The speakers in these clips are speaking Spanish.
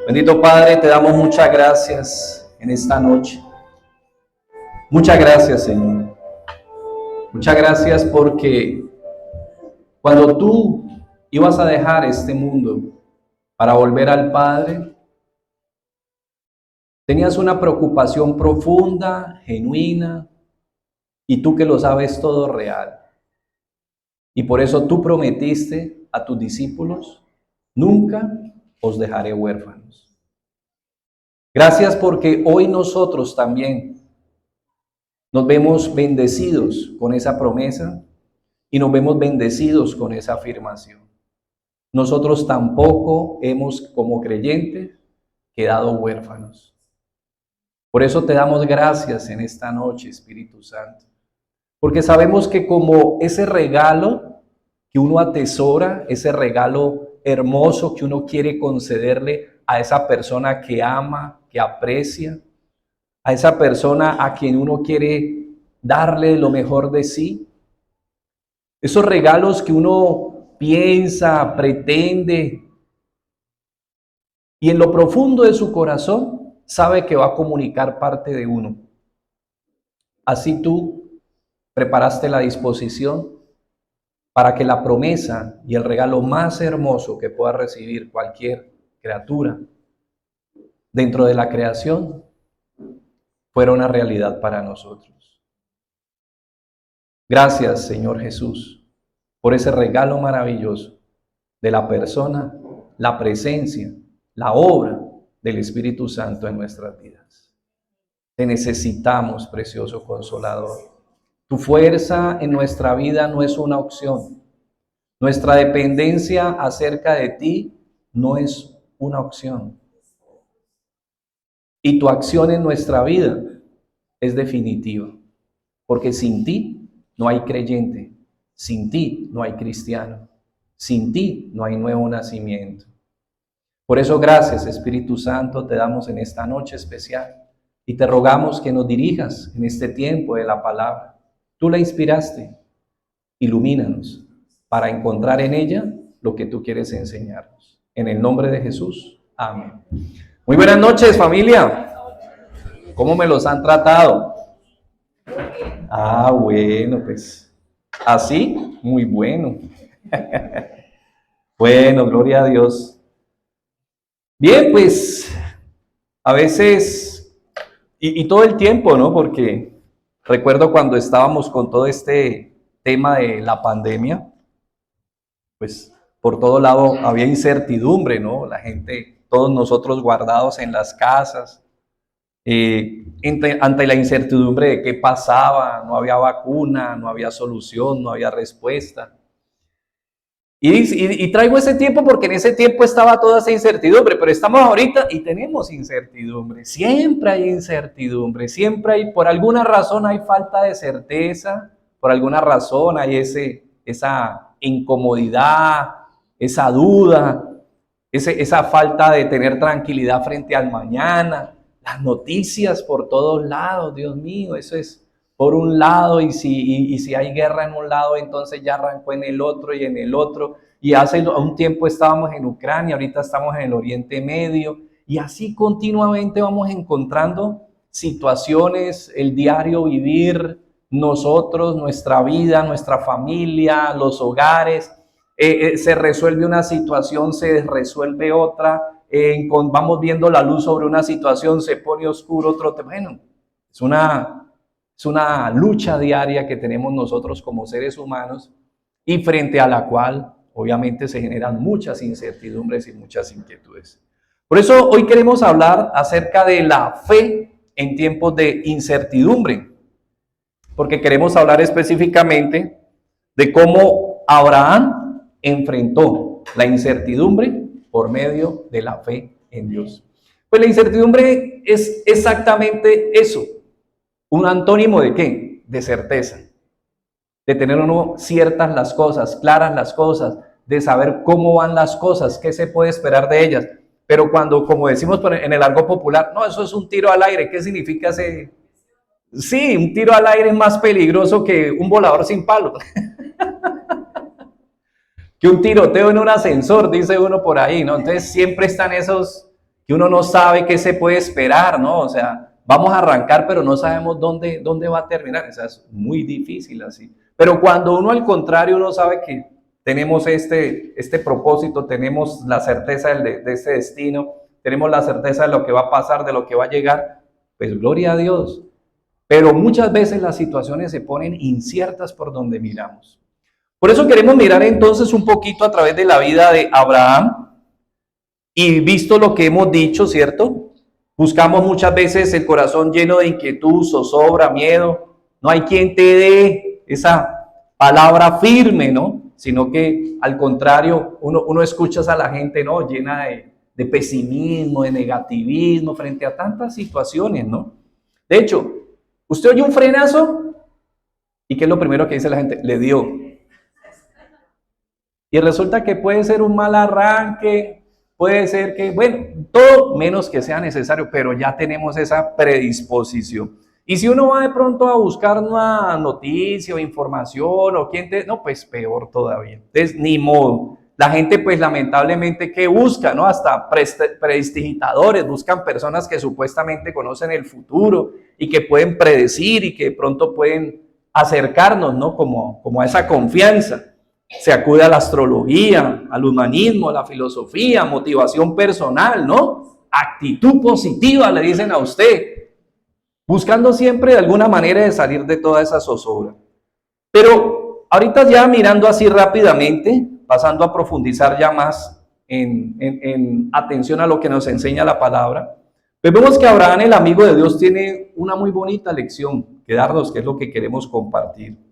Bendito Padre, te damos muchas gracias en esta noche. Muchas gracias, Señor. Muchas gracias porque cuando tú ibas a dejar este mundo para volver al Padre, tenías una preocupación profunda, genuina, y tú que lo sabes todo real. Y por eso tú prometiste a tus discípulos, nunca os dejaré huérfanos. Gracias porque hoy nosotros también nos vemos bendecidos con esa promesa y nos vemos bendecidos con esa afirmación. Nosotros tampoco hemos, como creyentes, quedado huérfanos. Por eso te damos gracias en esta noche, Espíritu Santo. Porque sabemos que como ese regalo que uno atesora, ese regalo hermoso que uno quiere concederle a esa persona que ama, que aprecia, a esa persona a quien uno quiere darle lo mejor de sí, esos regalos que uno piensa, pretende, y en lo profundo de su corazón sabe que va a comunicar parte de uno. Así tú preparaste la disposición para que la promesa y el regalo más hermoso que pueda recibir cualquier criatura dentro de la creación fuera una realidad para nosotros. Gracias, Señor Jesús, por ese regalo maravilloso de la persona, la presencia, la obra del Espíritu Santo en nuestras vidas. Te necesitamos, precioso Consolador. Tu fuerza en nuestra vida no es una opción. Nuestra dependencia acerca de ti no es una opción. Y tu acción en nuestra vida es definitiva. Porque sin ti no hay creyente. Sin ti no hay cristiano. Sin ti no hay nuevo nacimiento. Por eso, gracias, Espíritu Santo, te damos en esta noche especial. Y te rogamos que nos dirijas en este tiempo de la palabra. Tú la inspiraste, ilumínanos para encontrar en ella lo que tú quieres enseñarnos. En el nombre de Jesús, amén. Muy buenas noches, familia. ¿Cómo me los han tratado? Ah, bueno, pues así, muy bueno. Bueno, gloria a Dios. Bien, pues a veces, y todo el tiempo, ¿no? Porque recuerdo cuando estábamos con todo este tema de la pandemia, pues por todo lado había incertidumbre, ¿no? La gente, todos nosotros guardados en las casas, ante la incertidumbre de qué pasaba, no había vacuna, no había solución, no había respuesta. Y traigo ese tiempo porque en ese tiempo estaba toda esa incertidumbre, pero estamos ahorita y tenemos incertidumbre. Siempre hay incertidumbre, siempre hay, por alguna razón hay falta de certeza, por alguna razón hay esa incomodidad, esa duda, esa falta de tener tranquilidad frente al mañana. Las noticias por todos lados, Dios mío, eso es por un lado, y si hay guerra en un lado, entonces ya arrancó en el otro y en el otro, y hace un tiempo estábamos en Ucrania, ahorita estamos en el Oriente Medio, y así continuamente vamos encontrando situaciones, el diario vivir, nosotros, nuestra vida, nuestra familia, los hogares, se resuelve una situación, se resuelve otra, vamos viendo la luz sobre una situación, se pone oscuro otro tema. Bueno, es una lucha diaria que tenemos nosotros como seres humanos y frente a la cual obviamente se generan muchas incertidumbres y muchas inquietudes. Por eso hoy queremos hablar acerca de la fe en tiempos de incertidumbre, porque queremos hablar específicamente de cómo Abraham enfrentó la incertidumbre por medio de la fe en Dios. Pues la incertidumbre es exactamente eso. ¿Un antónimo de qué? De certeza. De tener uno ciertas las cosas, claras las cosas, de saber cómo van las cosas, qué se puede esperar de ellas. Pero cuando, como decimos en el argot popular, no, eso es un tiro al aire, ¿qué significa ese? Sí, un tiro al aire es más peligroso que un volador sin palo. Que un tiroteo en un ascensor, dice uno por ahí, ¿no? Entonces siempre están esos que uno no sabe qué se puede esperar, ¿no? O sea, vamos a arrancar, pero no sabemos dónde va a terminar. O sea, es muy difícil así. Pero cuando uno al contrario, uno sabe que tenemos este propósito, tenemos la certeza de este destino, tenemos la certeza de lo que va a pasar, de lo que va a llegar, pues gloria a Dios. Pero muchas veces las situaciones se ponen inciertas por donde miramos. Por eso queremos mirar entonces un poquito a través de la vida de Abraham y visto lo que hemos dicho, ¿cierto? Buscamos muchas veces el corazón lleno de inquietud, zozobra, miedo. No hay quien te dé esa palabra firme, ¿no? Sino que al contrario, uno escucha a la gente, ¿no? Llena de pesimismo, de negativismo frente a tantas situaciones, ¿no? De hecho, usted oye un frenazo y ¿qué es lo primero que dice la gente? Le dio. Y resulta que puede ser un mal arranque, puede ser que, bueno, todo menos que sea necesario, pero ya tenemos esa predisposición. Y si uno va de pronto a buscar una noticia o información o no, pues peor todavía. Entonces, ni modo. La gente, pues lamentablemente, ¿qué busca? ¿No? Hasta prestidigitadores, buscan personas que supuestamente conocen el futuro y que pueden predecir y que de pronto pueden acercarnos, ¿no? Como a esa confianza. Se acude a la astrología, al humanismo, a la filosofía, motivación personal, ¿no? Actitud positiva, le dicen a usted, buscando siempre de alguna manera de salir de toda esa zozobra. Pero ahorita ya mirando así rápidamente, pasando a profundizar ya más en atención a lo que nos enseña la palabra, pues vemos que Abraham, el amigo de Dios, tiene una muy bonita lección que darnos, que es lo que queremos compartir.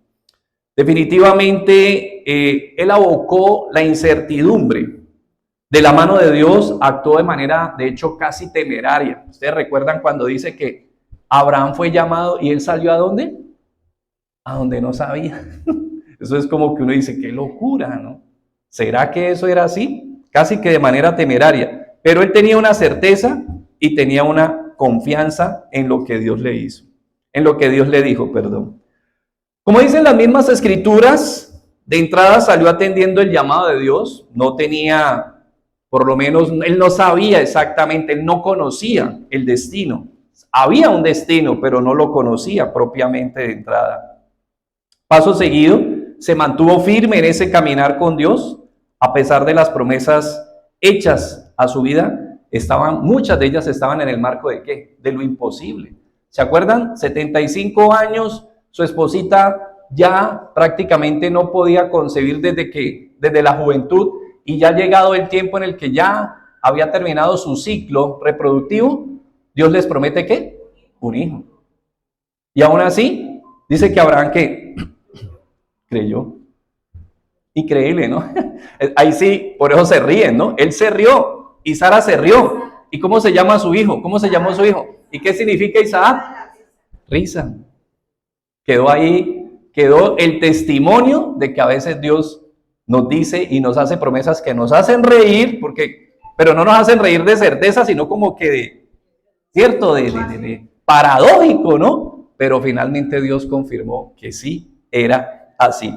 Definitivamente, él abocó la incertidumbre de la mano de Dios, actuó de manera, de hecho, casi temeraria. Ustedes recuerdan cuando dice que Abraham fue llamado y él salió ¿a dónde? A donde no sabía. Eso es como que uno dice, qué locura, ¿no? ¿Será que eso era así? Casi que de manera temeraria. Pero él tenía una certeza y tenía una confianza en lo que Dios le hizo, en lo que Dios le dijo, perdón. Como dicen las mismas escrituras, de entrada salió atendiendo el llamado de Dios, no tenía, por lo menos, él no sabía exactamente, él no conocía el destino. Había un destino, pero no lo conocía propiamente de entrada. Paso seguido, se mantuvo firme en ese caminar con Dios, a pesar de las promesas hechas a su vida, muchas de ellas estaban en el marco de ¿qué? De lo imposible. ¿Se acuerdan? 75 años. Su esposita ya prácticamente no podía concebir desde la juventud y ya llegado el tiempo en el que ya había terminado su ciclo reproductivo, Dios les promete ¿qué? Un hijo. Y aún así, dice que Abraham que creyó. Increíble, ¿no? Ahí sí, por eso se ríen, ¿no? Él se rió y Sara se rió. ¿Y cómo se llama su hijo? ¿Cómo se llamó su hijo? ¿Y qué significa Isaac? Risa. Quedó ahí, quedó el testimonio de que a veces Dios nos dice y nos hace promesas que nos hacen reír, pero no nos hacen reír de certeza, sino como que cierto, de paradójico, ¿no? Pero finalmente Dios confirmó que sí, era así.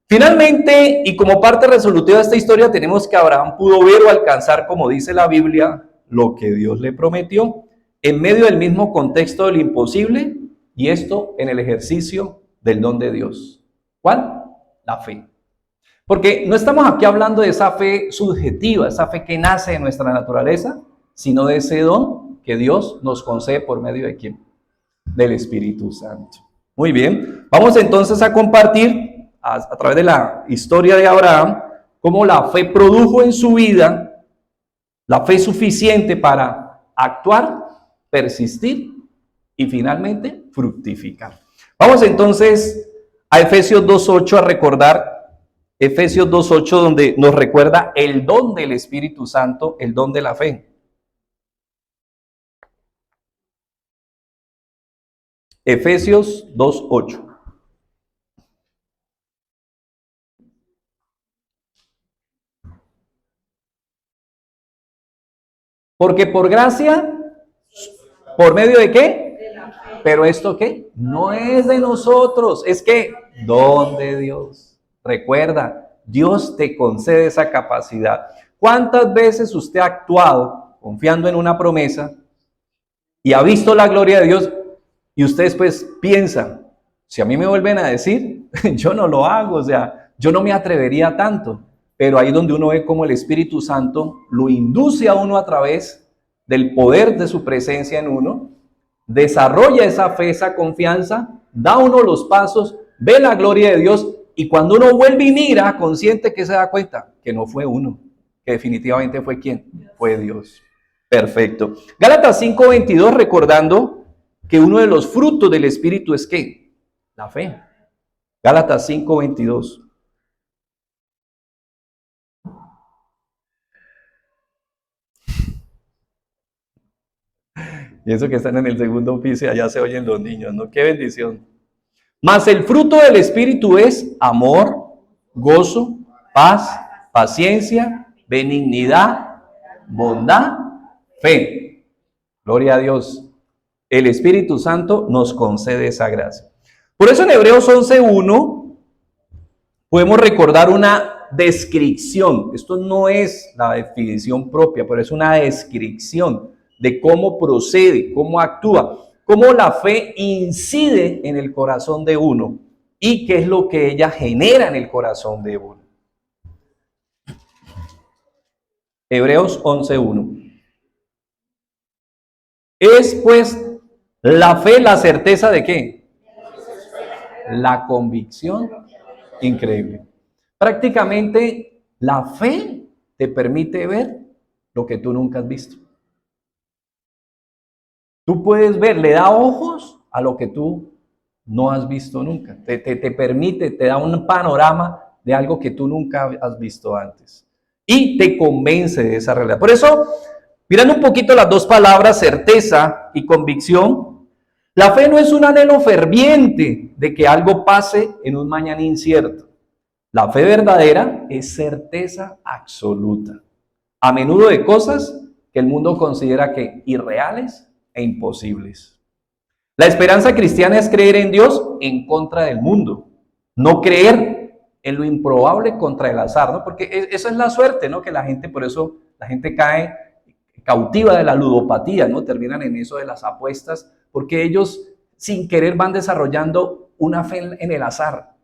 Finalmente, y como parte resolutiva de esta historia, tenemos que Abraham pudo ver o alcanzar, como dice la Biblia, lo que Dios le prometió, en medio del mismo contexto del imposible, y esto en el ejercicio del don de Dios. ¿Cuál? La fe. Porque no estamos aquí hablando de esa fe subjetiva, esa fe que nace de nuestra naturaleza, sino de ese don que Dios nos concede por medio de ¿quién? Del Espíritu Santo. Muy bien, vamos entonces a compartir a través de la historia de Abraham cómo la fe produjo en su vida la fe suficiente para actuar, persistir y finalmente fructificar. Vamos entonces a Efesios 2.8 a recordar Efesios 2.8 donde nos recuerda el don del Espíritu Santo, el don de la fe. Efesios 2.8. Porque por gracia, ¿por medio de qué? Pero esto ¿qué? No es de nosotros, es que don de Dios. Recuerda, Dios te concede esa capacidad. ¿Cuántas veces usted ha actuado confiando en una promesa y ha visto la gloria de Dios y ustedes pues piensan, si a mí me vuelven a decir, yo no lo hago, o sea, yo no me atrevería tanto. Pero ahí donde uno ve cómo el Espíritu Santo lo induce a uno a través del poder de su presencia en uno, desarrolla esa fe, esa confianza, da uno los pasos, ve la gloria de Dios y cuando uno vuelve y mira, consciente que se da cuenta que no fue uno, que definitivamente fue ¿quién? Fue Dios. Perfecto. Gálatas 5:22, recordando que uno de los frutos del Espíritu es ¿qué? La fe. Gálatas 5:22. Y eso que están en el segundo piso y allá se oyen los niños, ¿no? Qué bendición. Mas el fruto del Espíritu es amor, gozo, paz, paciencia, benignidad, bondad, fe. Gloria a Dios. El Espíritu Santo nos concede esa gracia. Por eso en Hebreos 11:1 podemos recordar una descripción. Esto no es la definición propia, pero es una descripción de cómo procede, cómo actúa, cómo la fe incide en el corazón de uno y qué es lo que ella genera en el corazón de uno. Hebreos 11:1. Es pues la fe la certeza de qué? La convicción. Increíble. Prácticamente la fe te permite ver lo que tú nunca has visto. Tú puedes ver, le da ojos a lo que tú no has visto nunca. Te permite, te da un panorama de algo que tú nunca has visto antes. Y te convence de esa realidad. Por eso, mirando un poquito las dos palabras, certeza y convicción, la fe no es un anhelo ferviente de que algo pase en un mañana incierto. La fe verdadera es certeza absoluta. A menudo de cosas que el mundo considera que irreales e imposibles. La esperanza cristiana es creer en Dios en contra del mundo, no creer en lo improbable contra el azar, ¿no? Porque eso es la suerte, ¿no? Que la gente, por eso la gente cae cautiva de la ludopatía, ¿no? Terminan en eso de las apuestas, porque ellos sin querer van desarrollando una fe en el azar,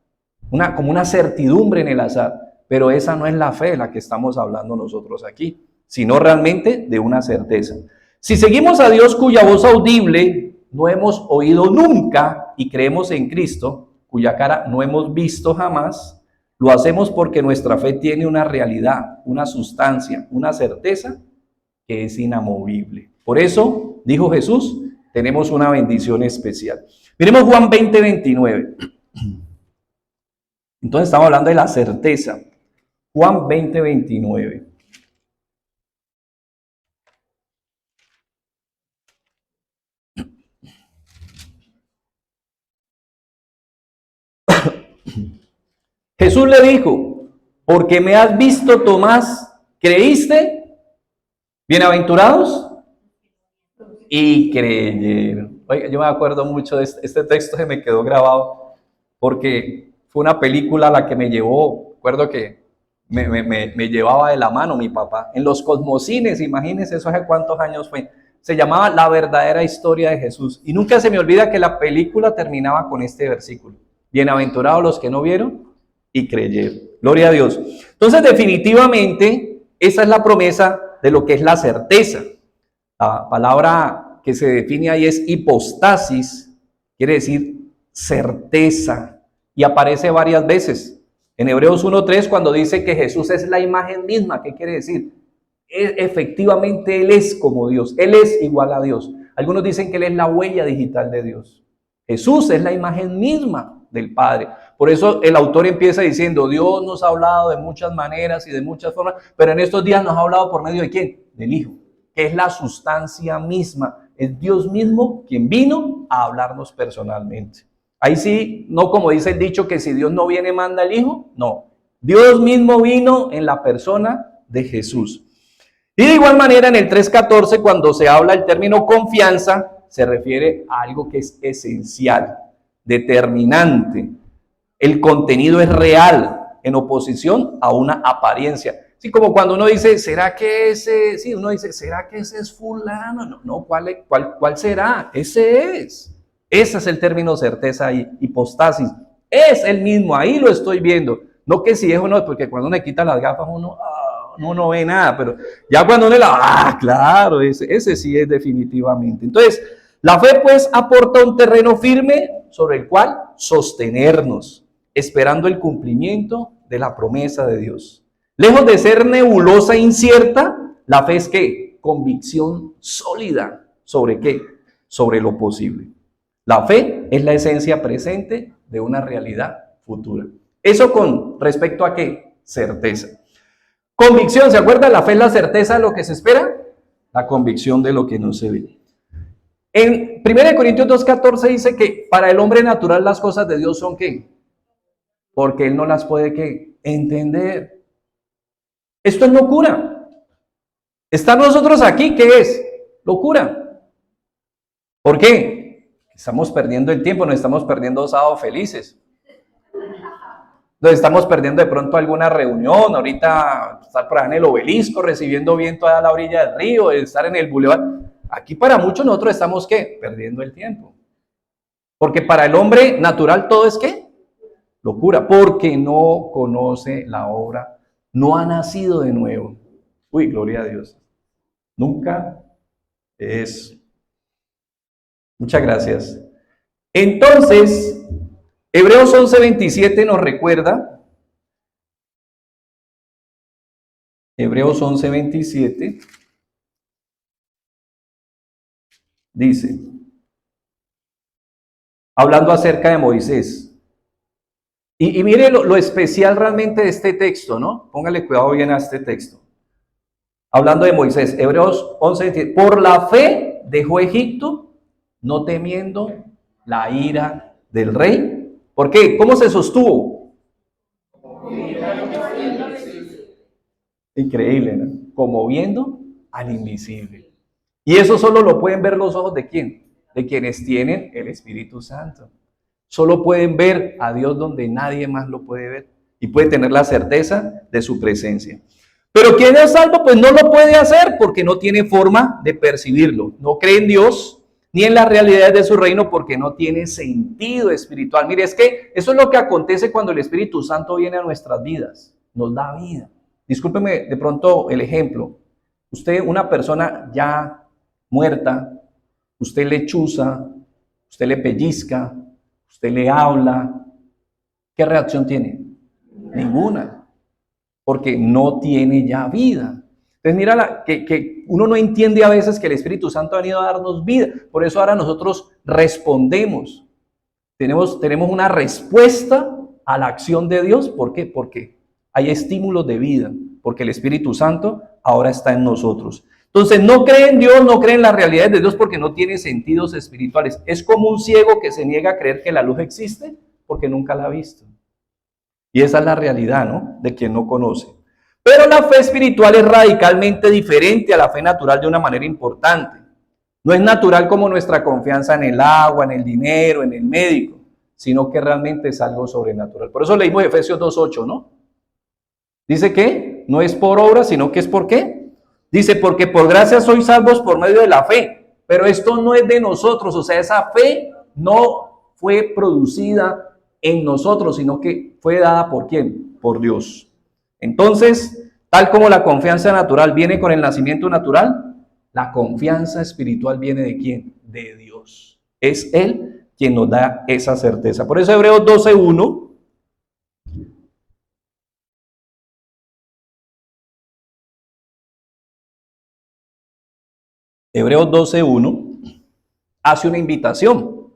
como una certidumbre en el azar, pero esa no es la fe de la que estamos hablando nosotros aquí, sino realmente de una certeza. Si seguimos a Dios cuya voz audible no hemos oído nunca y creemos en Cristo, cuya cara no hemos visto jamás, lo hacemos porque nuestra fe tiene una realidad, una sustancia, una certeza que es inamovible. Por eso, dijo Jesús, tenemos una bendición especial. Miremos Juan 20:29. Entonces estamos hablando de la certeza. Juan 20:29. Jesús le dijo, porque me has visto, Tomás, ¿creíste? Bienaventurados y creyeron. Oiga, yo me acuerdo mucho de este texto, que me quedó grabado porque fue una película la que me llevó. Recuerdo que me llevaba de la mano mi papá en los Cosmocines, imagínense, eso hace cuántos años fue. Se llamaba La verdadera historia de Jesús y nunca se me olvida que la película terminaba con este versículo: bienaventurados los que no vieron y creyeron. Gloria a Dios. Entonces, definitivamente, esa es la promesa de lo que es la certeza. La palabra que se define ahí es hipostasis, quiere decir certeza, y aparece varias veces. En Hebreos 1:3, cuando dice que Jesús es la imagen misma, ¿qué quiere decir? Efectivamente, Él es como Dios, Él es igual a Dios. Algunos dicen que Él es la huella digital de Dios. Jesús es la imagen misma del Padre. Por eso el autor empieza diciendo, Dios nos ha hablado de muchas maneras y de muchas formas, pero en estos días nos ha hablado por medio de ¿quién? Del Hijo, que es la sustancia misma. Es Dios mismo quien vino a hablarnos personalmente. Ahí sí, no como dice el dicho que si Dios no viene, manda el Hijo. No, Dios mismo vino en la persona de Jesús. Y de igual manera en el 3:14, cuando se habla el término confianza, se refiere a algo que es esencial, determinante. El contenido es real, en oposición a una apariencia. Sí, como cuando uno dice, ¿será que ese? Sí, uno dice, ¿será que ese es fulano? No, no, ¿cuál será? Ese es. Ese es el término certeza y hipostasis. Es el mismo, ahí lo estoy viendo. No que si es o no, porque cuando uno le quita las gafas uno no ve nada, pero ya cuando uno claro, ese sí es definitivamente. Entonces, la fe pues aporta un terreno firme sobre el cual sostenernos, esperando el cumplimiento de la promesa de Dios. Lejos de ser nebulosa e incierta, la fe es ¿qué? Convicción sólida. ¿Sobre qué? Sobre lo posible. La fe es la esencia presente de una realidad futura. Eso con respecto a ¿qué? Certeza. Convicción, ¿se acuerda? La fe es la certeza de lo que se espera, la convicción de lo que no se ve. En 1 Corintios 2:14 dice que para el hombre natural las cosas de Dios son ¿qué? Porque él no las puede ¿qué? Entender. Esto es locura. Estar nosotros aquí, ¿qué es? Locura. ¿Por qué? Estamos perdiendo el tiempo, nos estamos perdiendo sábados felices. Nos estamos perdiendo de pronto alguna reunión, ahorita estar por ahí en el obelisco, recibiendo viento a la orilla del río, estar en el bulevar. Aquí para muchos nosotros estamos, ¿qué? Perdiendo el tiempo. Porque para el hombre natural todo es, ¿qué? Locura, porque no conoce la obra, no ha nacido de nuevo. Uy, gloria a Dios. Nunca es. Muchas gracias. Entonces, Hebreos 11:27 nos recuerda, Hebreos 11:27, dice, hablando acerca de Moisés. Y mire lo especial realmente de este texto, ¿no? Póngale cuidado bien a este texto. Hablando de Moisés, Hebreos 11:27, por la fe dejó Egipto, no temiendo la ira del rey. ¿Por qué? ¿Cómo se sostuvo? Increíble, ¿no? Como viendo al invisible. Y eso solo lo pueden ver los ojos de quién? De quienes tienen el Espíritu Santo. Solo pueden ver a Dios donde nadie más lo puede ver y puede tener la certeza de su presencia. Pero quien es salvo, pues no lo puede hacer porque no tiene forma de percibirlo. No cree en Dios ni en las realidades de su reino porque no tiene sentido espiritual. Mire, es que eso es lo que acontece cuando el Espíritu Santo viene a nuestras vidas. Nos da vida. Discúlpeme de pronto el ejemplo. Usted, una persona ya muerta, usted le chuza, usted le pellizca, usted le habla, ¿qué reacción tiene? Ninguna, porque no tiene ya vida. Entonces mira que uno no entiende a veces que el Espíritu Santo ha venido a darnos vida, por eso ahora nosotros respondemos, tenemos una respuesta a la acción de Dios. ¿Por qué? Porque hay estímulos de vida, porque el Espíritu Santo ahora está en nosotros. Entonces no cree en Dios, no cree en las realidades de Dios porque no tiene sentidos espirituales. Es como un ciego que se niega a creer que la luz existe porque nunca la ha visto. Y esa es la realidad, ¿no? De quien no conoce. Pero la fe espiritual es radicalmente diferente a la fe natural de una manera importante. No es natural como nuestra confianza en el agua, en el dinero, en el médico, sino que realmente es algo sobrenatural. Por eso leímos Efesios 2:8, ¿no? Dice que no es por obra, sino que es por qué. Dice, porque por gracia sois salvos por medio de la fe. Pero esto no es de nosotros, o sea, esa fe no fue producida en nosotros, sino que fue dada por ¿quién? Por Dios. Entonces, tal como la confianza natural viene con el nacimiento natural, la confianza espiritual viene ¿de quién? De Dios. Es Él quien nos da esa certeza. Por eso Hebreos 12:1 Hebreos 12:1 hace una invitación.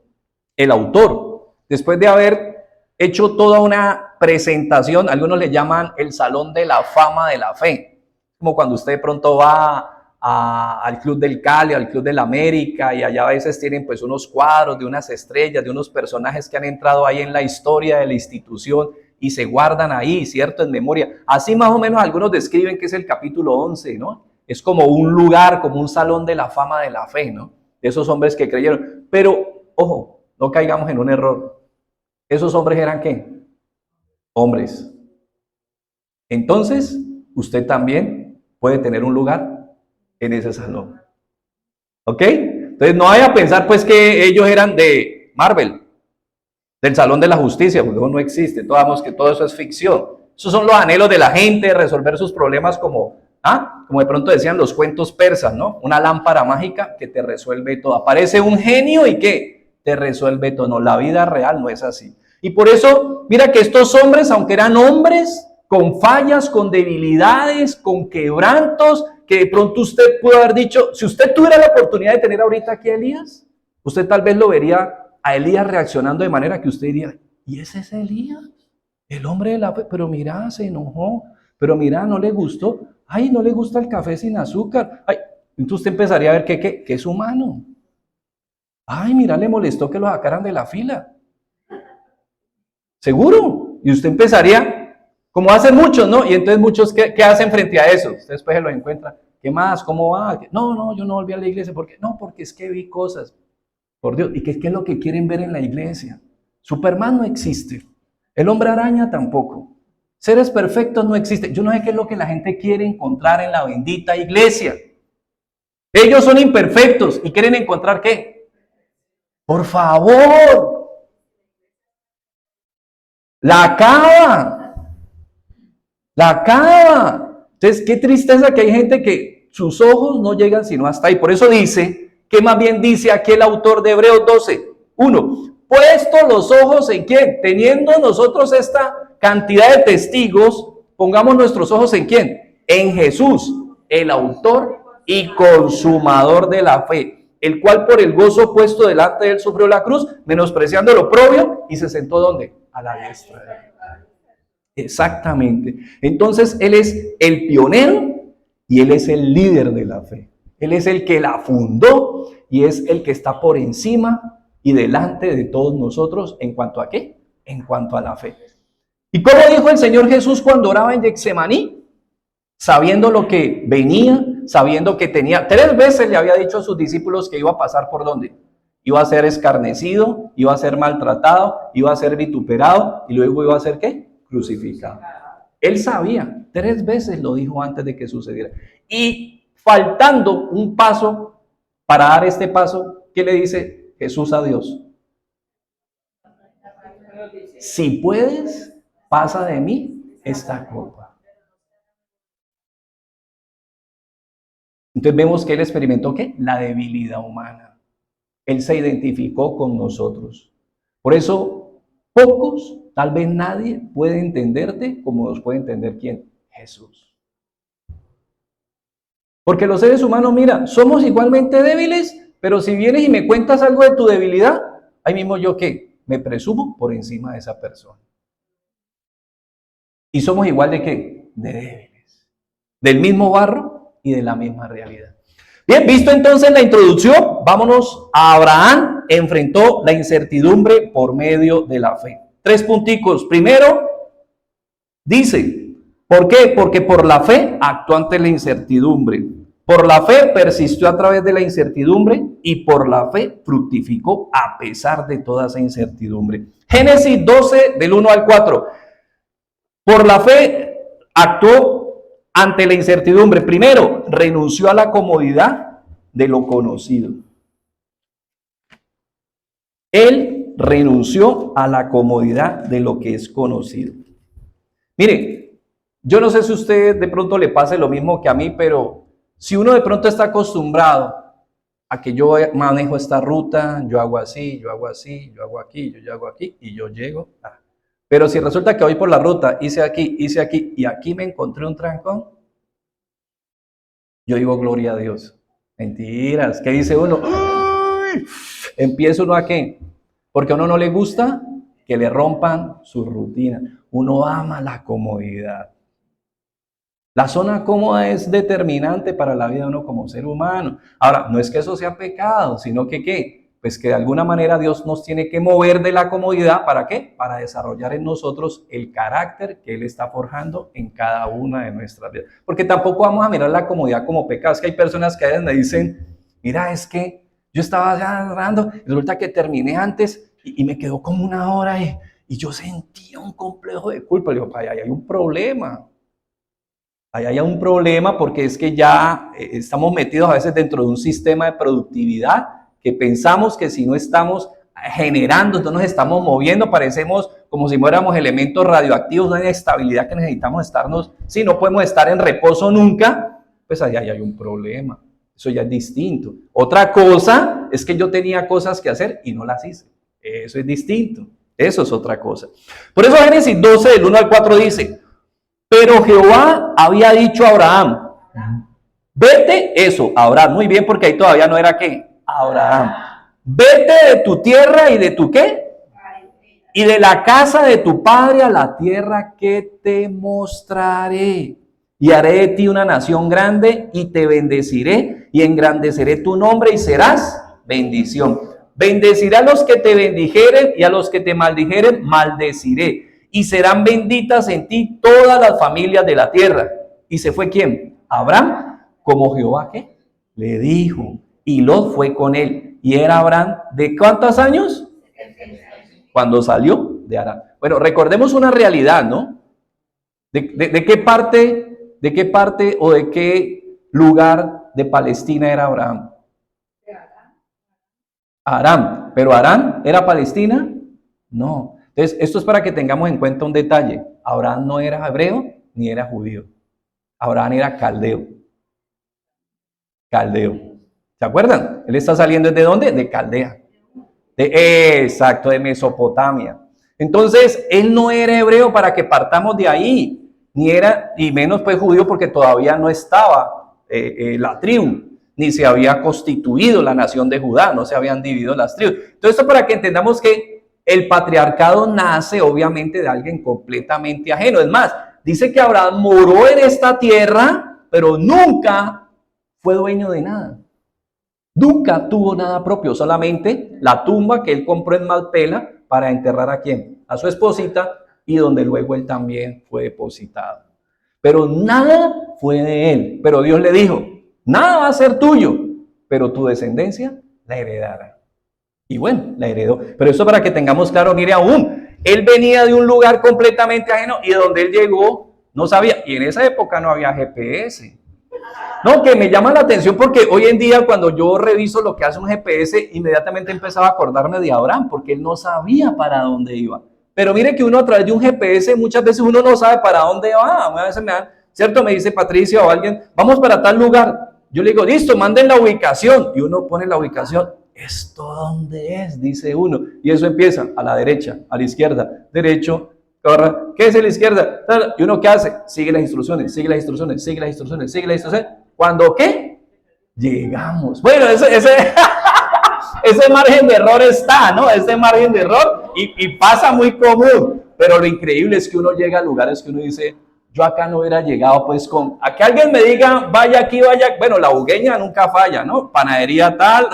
El autor, después de haber hecho toda una presentación, algunos le llaman el Salón de la Fama de la Fe, como cuando usted de pronto va al Club del Cali, al Club del América, y allá a veces tienen pues unos cuadros de unas estrellas, de unos personajes que han entrado ahí en la historia de la institución y se guardan ahí, ¿cierto? En memoria. Así más o menos algunos describen que es el capítulo 11, ¿no? Es como un lugar, como un salón de la fama de la fe, ¿no? De esos hombres que creyeron. Pero, ojo, no caigamos en un error. ¿Esos hombres eran qué? Hombres. Entonces, usted también puede tener un lugar en ese salón. ¿Ok? Entonces no vaya a pensar pues que ellos eran de Marvel, del Salón de la Justicia, porque eso no existe, todos sabemos que todo eso es ficción. Esos son los anhelos de la gente, resolver sus problemas como de pronto decían los cuentos persas, ¿no? Una lámpara mágica que te resuelve todo. Aparece un genio y ¿qué? Te resuelve todo. No, la vida real no es así. Y por eso, mira que estos hombres, aunque eran hombres con fallas, con debilidades, con quebrantos, que de pronto usted pudo haber dicho, si usted tuviera la oportunidad de tener ahorita aquí a Elías, usted tal vez lo vería a Elías reaccionando de manera que usted diría, ¿y ese es Elías? El hombre de la fe, pero mira, se enojó, pero mira, no le gustó, ay, no le gusta el café sin azúcar, ay, entonces usted empezaría a ver que es humano. Ay, mira, le molestó que lo sacaran de la fila. Seguro. Y usted empezaría, como hacen muchos, ¿no? Y entonces muchos, ¿qué hacen frente a eso? Usted después se lo encuentra. ¿Qué más? ¿Cómo va? No, yo no volví a la iglesia. ¿Por qué? No, porque es que vi cosas. Por Dios. ¿Y qué es lo que quieren ver en la iglesia? Superman no existe. El hombre araña tampoco. Seres perfectos no existen. Yo no sé qué es lo que la gente quiere encontrar en la bendita iglesia. Ellos son imperfectos y quieren encontrar ¿qué? Por favor. La acaba. La acaba. Entonces, qué tristeza que hay gente que sus ojos no llegan sino hasta ahí. Por eso dice, que más bien dice aquí el autor de Hebreos 12:1. Puesto los ojos en quién, teniendo nosotros esta cantidad de testigos, pongamos nuestros ojos en quién, en Jesús, el autor y consumador de la fe, el cual por el gozo puesto delante de él sufrió la cruz, menospreciando lo oprobio y se sentó ¿dónde? A la diestra de él. Exactamente. Entonces él es el pionero y él es el líder de la fe. Él es el que la fundó y es el que está por encima y delante de todos nosotros en cuanto a ¿qué? En cuanto a la fe. ¿Y cómo dijo el Señor Jesús cuando oraba en Getsemaní? Sabiendo lo que venía, sabiendo que tenía, 3 veces le había dicho a sus discípulos que iba a pasar por ¿dónde? Iba a ser escarnecido, iba a ser maltratado, iba a ser vituperado y luego iba a ser ¿qué? Crucificado. Él sabía, 3 veces lo dijo antes de que sucediera. Y faltando un paso para dar este paso, ¿qué le dice Jesús a Dios? Si puedes, pasa de mí esta copa. Entonces vemos que él experimentó ¿qué? La debilidad humana. Él se identificó con nosotros. Por eso, pocos, tal vez nadie, puede entenderte como nos puede entender ¿quién? Jesús. Porque los seres humanos, mira, somos igualmente débiles, pero si vienes y me cuentas algo de tu debilidad, ahí mismo yo ¿qué? Me presumo por encima de esa persona. Y somos igual de ¿qué? De débiles. Del mismo barro y de la misma realidad. Bien, visto entonces la introducción, vámonos a Abraham. Enfrentó la incertidumbre por medio de la fe. 3 punticos. Primero, dice, ¿por qué? Porque por la fe actuó ante la incertidumbre. Por la fe persistió a través de la incertidumbre y por la fe fructificó a pesar de toda esa incertidumbre. Génesis 12, del 1 al 4. Por la fe actuó ante la incertidumbre. Primero, renunció a la comodidad de lo conocido. Él renunció a la comodidad de lo que es conocido. Mire, yo no sé si a usted de pronto le pase lo mismo que a mí, pero si uno de pronto está acostumbrado a que yo manejo esta ruta, yo hago así, yo hago así, yo hago aquí, yo hago aquí y yo llego. Pero si resulta que voy por la ruta, hice aquí y aquí me encontré un trancón, yo digo gloria a Dios. Mentiras, ¿qué dice uno? ¡Uy! Empieza uno a qué, porque a uno no le gusta que le rompan su rutina. Uno ama la comodidad. La zona cómoda es determinante para la vida de uno como ser humano. Ahora, no es que eso sea pecado, sino que ¿qué? Pues que de alguna manera Dios nos tiene que mover de la comodidad. ¿Para qué? Para desarrollar en nosotros el carácter que Él está forjando en cada una de nuestras vidas. Porque tampoco vamos a mirar la comodidad como pecado. Es que hay personas que a veces me dicen, mira, es que yo estaba ya orando y resulta que terminé antes y me quedó como 1 hora y yo sentía un complejo de culpa. Le digo, hay un problema. Ahí hay un problema porque es que ya estamos metidos a veces dentro de un sistema de productividad que pensamos que si no estamos generando, entonces nos estamos moviendo, parecemos como si fuéramos elementos radioactivos, una inestabilidad que necesitamos estarnos, si no podemos estar en reposo nunca, pues allá hay un problema. Eso ya es distinto. Otra cosa es que yo tenía cosas que hacer y no las hice. Eso es distinto. Eso es otra cosa. Por eso Génesis 12, del 1 al 4 dice, pero Jehová había dicho a Abraham, vete, eso, Abraham, muy bien, porque ahí todavía no era ¿qué? Abraham. Vete de tu tierra y de tu ¿qué? Y de la casa de tu padre a la tierra que te mostraré. Y haré de ti una nación grande y te bendeciré y engrandeceré tu nombre y serás bendición. Bendeciré a los que te bendijeren y a los que te maldijeren, maldeciré. Y serán benditas en ti todas las familias de la tierra. ¿Y se fue quién? Abraham, como Jehová ¿qué? Le dijo. Y Lot fue con él. Y era Abraham, ¿de cuántos años? Cuando salió de Harán. Bueno, recordemos una realidad, ¿no? ¿De qué parte o de qué lugar de Palestina era Abraham? Harán. ¿Pero Harán era Palestina? No. Entonces, esto es para que tengamos en cuenta un detalle. Abraham no era hebreo ni era judío. Abraham era caldeo. Caldeo. ¿Se acuerdan? Él está saliendo ¿de dónde? De Caldea. Exacto, de Mesopotamia. Entonces, él no era hebreo para que partamos de ahí, ni menos pues judío porque todavía no estaba la tribu, ni se había constituido la nación de Judá, no se habían dividido las tribus. Entonces, esto para que entendamos que el patriarcado nace obviamente de alguien completamente ajeno. Es más, dice que Abraham moró en esta tierra, pero nunca fue dueño de nada. Nunca tuvo nada propio, solamente la tumba que él compró en Malpela para enterrar ¿a quién? A su esposita, y donde luego él también fue depositado. Pero nada fue de él. Pero Dios le dijo, nada va a ser tuyo, pero tu descendencia la heredará. Y bueno, la heredó. Pero eso para que tengamos claro, mire aún, él venía de un lugar completamente ajeno y donde él llegó no sabía. Y en esa época no había GPS. No, que me llama la atención porque hoy en día cuando yo reviso lo que hace un GPS, inmediatamente empezaba a acordarme de Abraham, porque él no sabía para dónde iba. Pero mire que uno a través de un GPS, muchas veces uno no sabe para dónde va. A veces ¿cierto? Me dice Patricia o alguien, vamos para tal lugar. Yo le digo, listo, manden la ubicación. Y uno pone la ubicación. ¿Esto dónde es? Dice uno. Y eso empieza a la derecha, a la izquierda, derecho, ¿qué es la izquierda? ¿Y uno qué hace? Sigue las instrucciones, sigue las instrucciones, sigue las instrucciones, sigue las instrucciones. ¿Cuándo qué? Llegamos. Bueno, ese margen de error está, ¿no? Ese margen de error y pasa muy común. Pero lo increíble es que uno llega a lugares que uno dice, yo acá no hubiera llegado pues a que alguien me diga, vaya aquí, vaya. Bueno, la bugueña nunca falla, ¿no? Panadería tal,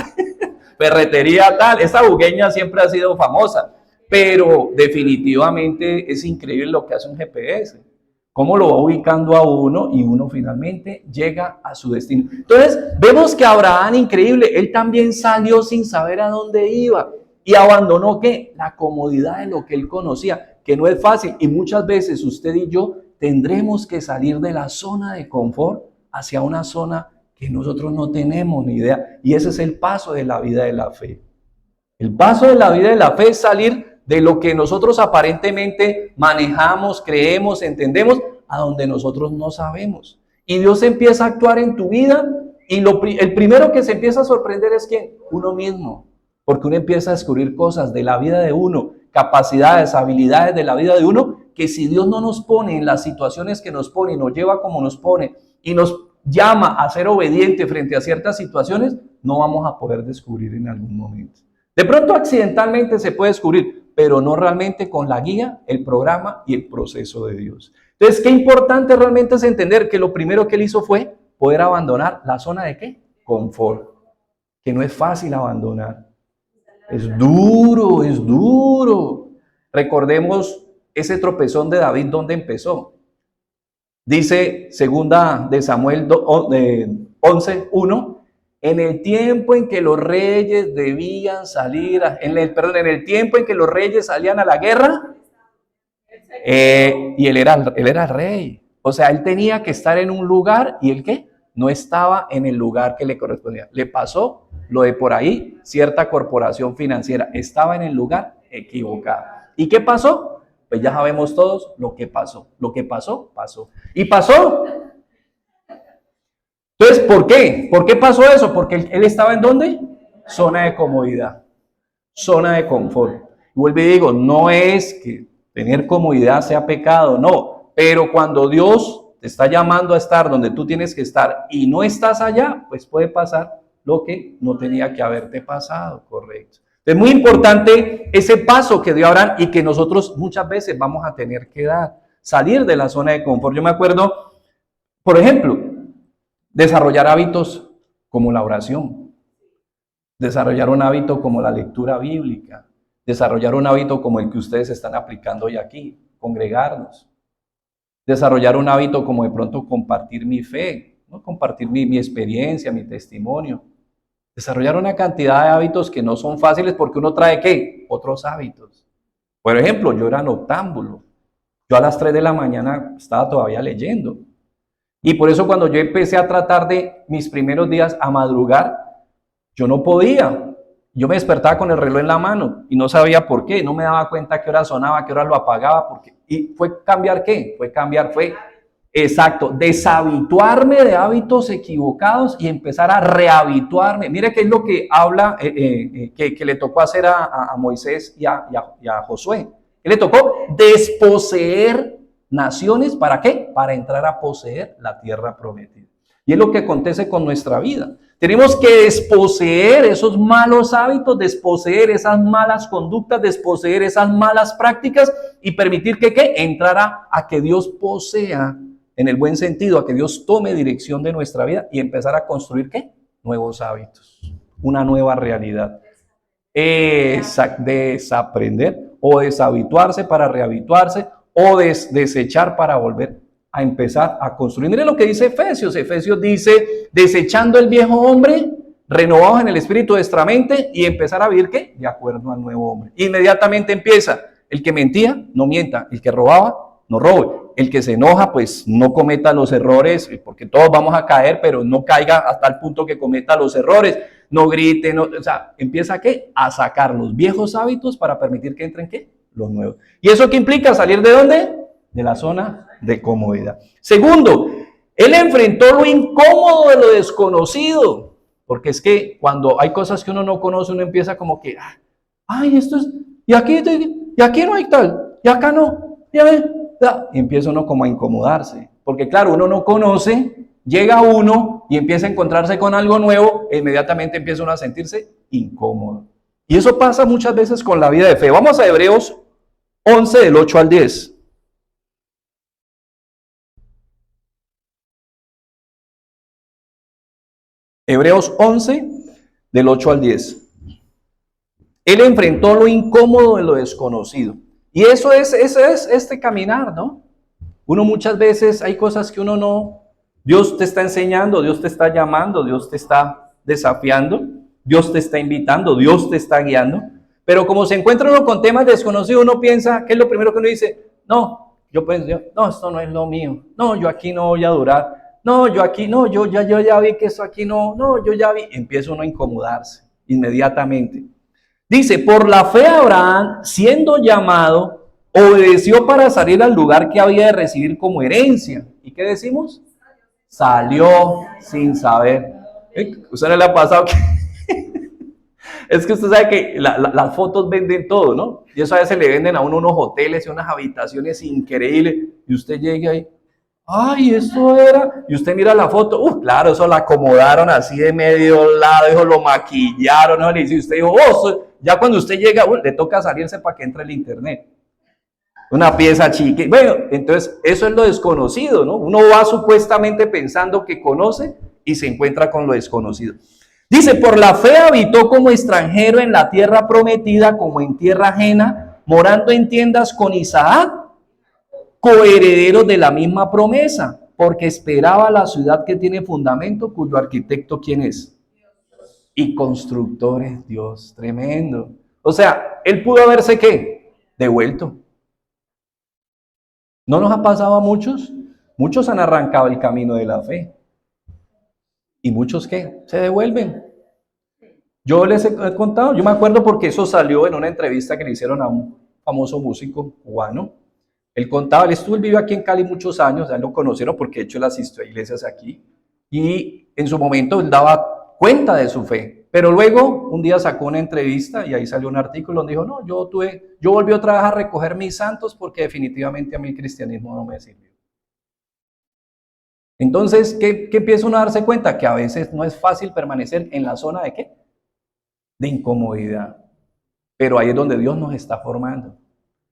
ferretería tal. Esa bugueña siempre ha sido famosa. Pero definitivamente es increíble lo que hace un GPS. Cómo lo va ubicando a uno y uno finalmente llega a su destino. Entonces, vemos que Abraham, increíble, él también salió sin saber a dónde iba y abandonó ¿qué? La comodidad de lo que él conocía, que no es fácil. Y muchas veces usted y yo tendremos que salir de la zona de confort hacia una zona que nosotros no tenemos ni idea. Y ese es el paso de la vida de la fe. El paso de la vida de la fe es salir de lo que nosotros aparentemente manejamos, creemos, entendemos, a donde nosotros no sabemos. Y Dios empieza a actuar en tu vida y el primero que se empieza a sorprender es ¿quién? Uno mismo. Porque uno empieza a descubrir cosas de la vida de uno, capacidades, habilidades de la vida de uno, que si Dios no nos pone en las situaciones que nos pone y nos lleva como nos pone y nos llama a ser obediente frente a ciertas situaciones, no vamos a poder descubrir en algún momento. De pronto accidentalmente se puede descubrir, pero no realmente con la guía, el programa y el proceso de Dios. Entonces, qué importante realmente es entender que lo primero que él hizo fue poder abandonar la zona de ¿qué? Confort, que no es fácil abandonar. Es duro, es duro. Recordemos ese tropezón de David, ¿dónde empezó? Dice segunda de Samuel 11:1. En el tiempo en que los reyes debían salir, en el tiempo en que los reyes salían a la guerra, y él era rey. O sea, él tenía que estar en un lugar y ¿el qué? No estaba en el lugar que le correspondía. Le pasó lo de por ahí, cierta corporación financiera. Estaba en el lugar equivocado. ¿Y qué pasó? Pues ya sabemos todos lo que pasó. Lo que pasó, pasó. ¿Y pasó? Entonces, ¿por qué? ¿Por qué pasó eso? Porque él estaba en ¿dónde? Zona de comodidad, zona de confort. Vuelvo y digo, no es que tener comodidad sea pecado, no. Pero cuando Dios te está llamando a estar donde tú tienes que estar y no estás allá, pues puede pasar lo que no tenía que haberte pasado, correcto. Es muy importante ese paso que dio Abraham y que nosotros muchas veces vamos a tener que dar, salir de la zona de confort. Yo me acuerdo, por ejemplo, desarrollar hábitos como la oración, desarrollar un hábito como la lectura bíblica, desarrollar un hábito como el que ustedes están aplicando hoy aquí, congregarnos, desarrollar un hábito como de pronto compartir mi fe, ¿no? Compartir mi experiencia, mi testimonio, desarrollar una cantidad de hábitos que no son fáciles porque uno trae ¿qué? Otros hábitos. Por ejemplo, yo era noctámbulo, yo a las 3 de la mañana estaba todavía leyendo. Y por eso cuando yo empecé a tratar de mis primeros días a madrugar, yo no podía. Yo me despertaba con el reloj en la mano y no sabía por qué. No me daba cuenta qué hora sonaba, qué hora lo apagaba. Y fue cambiar ¿qué? Exacto, deshabituarme de hábitos equivocados y empezar a rehabituarme. Mire qué es lo que habla, que le tocó hacer a Moisés y a Josué. ¿Qué le tocó? Desposeer naciones, ¿para qué? Para entrar a poseer la tierra prometida. Y es lo que acontece con nuestra vida. Tenemos que desposeer esos malos hábitos, desposeer esas malas conductas, desposeer esas malas prácticas y permitir que ¿qué? Entrar a que Dios posea, en el buen sentido, a que Dios tome dirección de nuestra vida y empezar a construir ¿qué? Nuevos hábitos, una nueva realidad. Desaprender o deshabituarse para rehabituarse o desechar para volver a empezar a construir. Miren lo que dice Efesios. Efesios dice, desechando el viejo hombre, renovados en el espíritu de nuestra mente y empezar a vivir ¿qué? De acuerdo al nuevo hombre. Inmediatamente empieza. El que mentía, no mienta. El que robaba, no robe. El que se enoja, pues no cometa los errores, porque todos vamos a caer, pero no caiga hasta el punto que cometa los errores. No grite, no, o sea, empieza ¿qué? A sacar los viejos hábitos para permitir que entren ¿qué? Los nuevos. ¿Y eso qué implica? ¿Salir de dónde? De la zona de comodidad. Segundo, él enfrentó lo incómodo de lo desconocido, porque es que cuando hay cosas que uno no conoce, uno empieza como que, ay, esto es, y aquí no hay tal, y acá no, ya ven, y empieza uno como a incomodarse, porque claro, uno no conoce, llega uno y empieza a encontrarse con algo nuevo, e inmediatamente empieza uno a sentirse incómodo. Y eso pasa muchas veces con la vida de fe. Vamos a Hebreos 11 del 8 al 10. Hebreos 11, del 8 al 10. Él enfrentó lo incómodo de lo desconocido. Y eso es este caminar, ¿no? Uno muchas veces hay cosas que uno no, Dios te está enseñando, Dios te está llamando, Dios te está desafiando, Dios te está invitando, Dios te está guiando. Pero como se encuentra uno con temas desconocidos, uno piensa, ¿qué es lo primero que uno dice? No, yo pienso, no, esto no es lo mío. No, yo aquí no voy a durar. No, yo aquí no, yo ya vi que eso aquí no, yo ya vi. Empieza uno a incomodarse inmediatamente. Dice, por la fe Abraham, siendo llamado, obedeció para salir al lugar que había de recibir como herencia. ¿Y qué decimos? Salió sin saber. ¿Usted no le ha pasado que es que usted sabe que las fotos venden todo, ¿no? Y eso a veces le venden a uno unos hoteles y unas habitaciones increíbles. Y usted llega ahí, ay, eso era. Y usted mira la foto, claro, eso la acomodaron así de medio lado, eso lo maquillaron, ¿no? Y usted dijo, ya cuando usted llega, le toca salirse para que entre el internet. Una pieza chica. Bueno, entonces eso es lo desconocido, ¿no? Uno va supuestamente pensando que conoce y se encuentra con lo desconocido. Dice, por la fe habitó como extranjero en la tierra prometida, como en tierra ajena, morando en tiendas con Isaac, coherederos de la misma promesa, porque esperaba la ciudad que tiene fundamento, cuyo arquitecto, ¿quién es? Y constructor es Dios. Tremendo. O sea, él pudo haberse, ¿qué? Devuelto. ¿No nos ha pasado a muchos? Muchos han arrancado el camino de la fe. ¿Y muchos qué? Se devuelven. Yo les he contado, yo me acuerdo porque eso salió en una entrevista que le hicieron a un famoso músico cubano. Él contaba, él vivió aquí en Cali muchos años, ya lo conocieron porque de hecho él asistió a iglesias aquí. Y en su momento él daba cuenta de su fe. Pero luego un día sacó una entrevista y ahí salió un artículo donde dijo, no, yo volví otra vez a recoger mis santos porque definitivamente a mí el cristianismo no me sirvió. Entonces, ¿qué empieza uno a darse cuenta? Que a veces no es fácil permanecer en la zona de ¿qué? De incomodidad. Pero ahí es donde Dios nos está formando.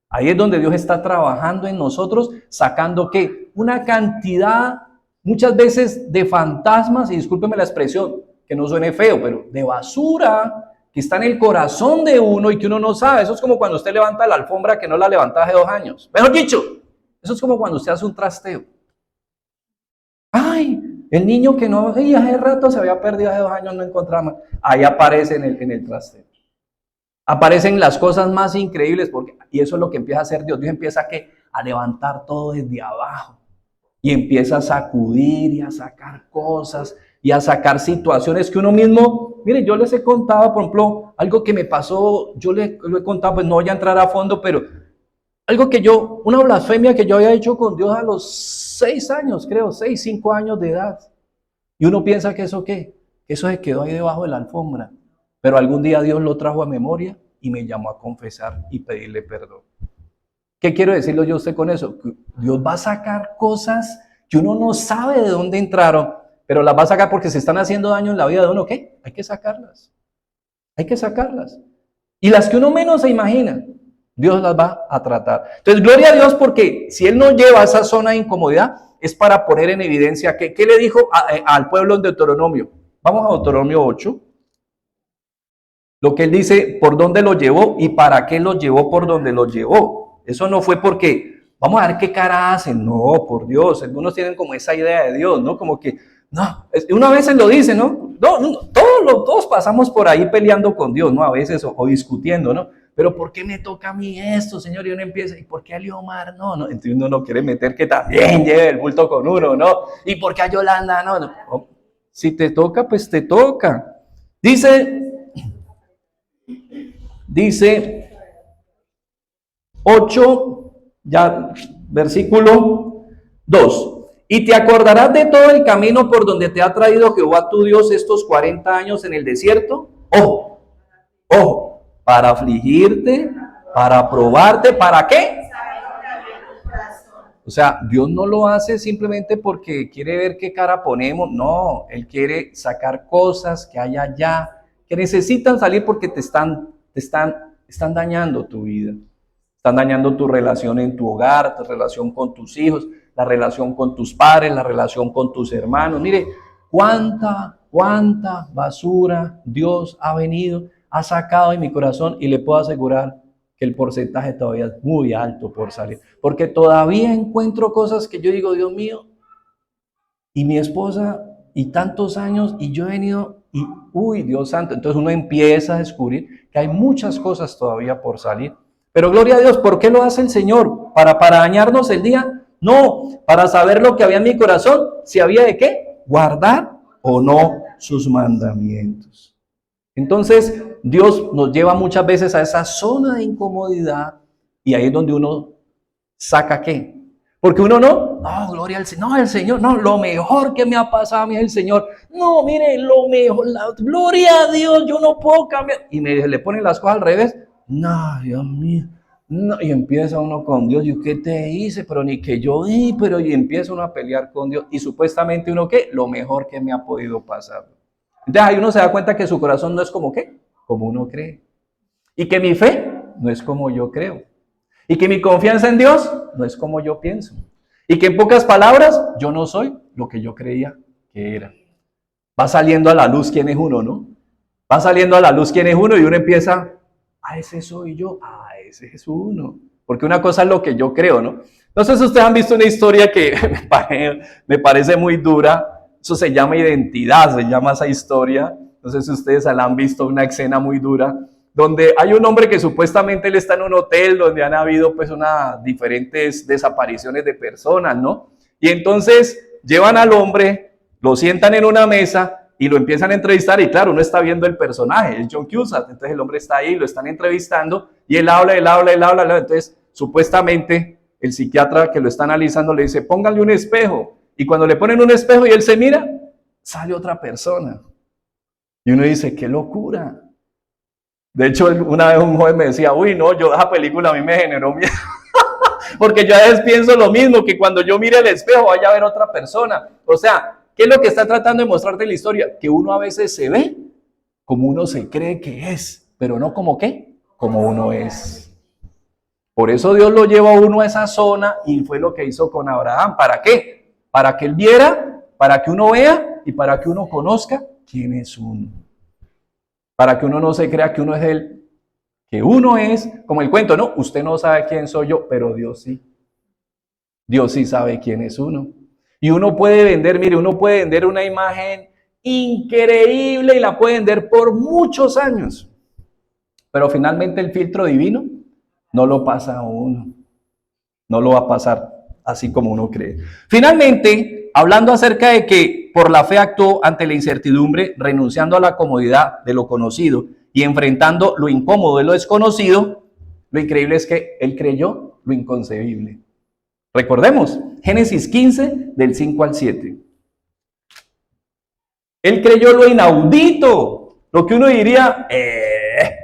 Ahí es donde Dios está trabajando en nosotros, sacando ¿qué? Una cantidad, muchas veces, de fantasmas, y discúlpeme la expresión, que no suene feo, pero de basura que está en el corazón de uno y que uno no sabe. Eso es como cuando usted levanta la alfombra que no la levantaba hace 2 años. Mejor dicho, eso es como cuando usted hace un trasteo. Ay, el niño que no, hace rato se había perdido, hace 2 años no encontraba más. Ahí aparece en el trasteo. Aparecen las cosas más increíbles, y eso es lo que empieza a hacer Dios. Dios empieza a levantar todo desde abajo. Y empieza a sacudir y a sacar cosas y a sacar situaciones que uno mismo, mire, yo les he contado, por ejemplo, algo que me pasó, yo le he contado, pues no voy a entrar a fondo, pero algo que una blasfemia que yo había hecho con Dios a los 6 años, creo, 6, 5 años de edad. Y uno piensa que eso ¿qué? Que eso se quedó ahí debajo de la alfombra. Pero algún día Dios lo trajo a memoria y me llamó a confesar y pedirle perdón. ¿Qué quiero decirle yo a usted con eso? Dios va a sacar cosas que uno no sabe de dónde entraron, pero las va a sacar porque se están haciendo daño en la vida de uno. ¿Qué? Hay que sacarlas. Hay que sacarlas. Y las que uno menos se imagina, Dios las va a tratar. Entonces, gloria a Dios porque si Él nos lleva a esa zona de incomodidad, es para poner en evidencia ¿qué le dijo al pueblo en Deuteronomio? Vamos a Deuteronomio 8. Lo que Él dice, por dónde lo llevó y para qué lo llevó por donde lo llevó. Eso no fue porque, vamos a ver qué cara hacen. No, por Dios, algunos tienen como esa idea de Dios, ¿no? Como que, no, una vez se lo dice, ¿no? Todos pasamos por ahí peleando con Dios, ¿no? A veces, o discutiendo, ¿no? Pero ¿por qué me toca a mí esto, Señor? Y uno empieza, ¿y por qué a Leomar? No, entonces uno no quiere meter que también lleve el bulto con uno, ¿no? ¿Y por qué a Yolanda? No. Si te toca, pues te toca. Dice 8, ya, versículo 2. Y te acordarás de todo el camino por donde te ha traído Jehová tu Dios estos 40 años en el desierto. Ojo, para afligirte, para probarte, ¿para qué? O sea, Dios no lo hace simplemente porque quiere ver qué cara ponemos. No, Él quiere sacar cosas que hay allá, que necesitan salir porque te están dañando tu vida. Están dañando tu relación en tu hogar, tu relación con tus hijos, la relación con tus padres, la relación con tus hermanos. Mire, cuánta basura Dios ha sacado en mi corazón, y le puedo asegurar que el porcentaje todavía es muy alto por salir. Porque todavía encuentro cosas que yo digo, Dios mío, y mi esposa, y tantos años, y yo he venido, y uy, Dios santo. Entonces uno empieza a descubrir que hay muchas cosas todavía por salir. Pero gloria a Dios, ¿por qué lo hace el Señor? ¿Para dañarnos el día? No, para saber lo que había en mi corazón, si había de qué, guardar o no sus mandamientos. Entonces, Dios nos lleva muchas veces a esa zona de incomodidad, y ahí es donde uno saca ¿qué? Porque uno no, gloria al Señor, no, el Señor, no, lo mejor que me ha pasado a mí es el Señor. No, mire, lo mejor, gloria a Dios, yo no puedo cambiar. Y le ponen las cosas al revés. No, Dios mío. No, y empieza uno con Dios, ¿yo qué te hice? Pero ni que yo di, pero y empieza uno a pelear con Dios. Y supuestamente uno, ¿qué? Lo mejor que me ha podido pasar. Entonces ahí uno se da cuenta que su corazón no es como ¿qué? Como uno cree. Y que mi fe no es como yo creo. Y que mi confianza en Dios no es como yo pienso. Y que en pocas palabras, yo no soy lo que yo creía que era. Va saliendo a la luz quién es uno, ¿no? Va saliendo a la luz quién es uno, y uno empieza, ese soy yo, ese es uno. Porque una cosa es lo que yo creo, ¿no? Entonces ustedes han visto una historia que me parece muy dura. Eso se llama identidad, se llama esa historia. No sé si ustedes la han visto, una escena muy dura, donde hay un hombre que supuestamente él está en un hotel donde han habido pues diferentes desapariciones de personas, ¿no? Y entonces llevan al hombre, lo sientan en una mesa y lo empiezan a entrevistar. Y claro, uno está viendo el personaje, es John Cusack. Entonces el hombre está ahí, lo están entrevistando y él habla. Entonces supuestamente el psiquiatra que lo está analizando le dice, póngale un espejo. Y cuando le ponen un espejo y él se mira, sale otra persona. Y uno dice, qué locura. De hecho, una vez un joven me decía, uy, no, esa película a mí me generó miedo. Porque yo a veces pienso lo mismo, que cuando yo mire el espejo vaya a ver otra persona. O sea, ¿qué es lo que está tratando de mostrarte la historia? Que uno a veces se ve como uno se cree que es, pero no como qué, como uno es. Por eso Dios lo lleva a uno a esa zona y fue lo que hizo con Abraham. ¿Para qué? Para que él viera, para que uno vea y para que uno conozca quién es uno. Para que uno no se crea que uno es él, que uno es, como el cuento, no, usted no sabe quién soy yo, pero Dios sí. Dios sí sabe quién es uno. Y uno puede vender, mire, uno puede vender una imagen increíble y la puede vender por muchos años. Pero finalmente el filtro divino no lo pasa a uno. No lo va a pasar así como uno cree. Finalmente, hablando acerca de que por la fe actuó ante la incertidumbre, renunciando a la comodidad de lo conocido y enfrentando lo incómodo de lo desconocido, lo increíble es que él creyó lo inconcebible. Recordemos, Génesis 15, del 5 al 7. Él creyó lo inaudito, lo que uno diría,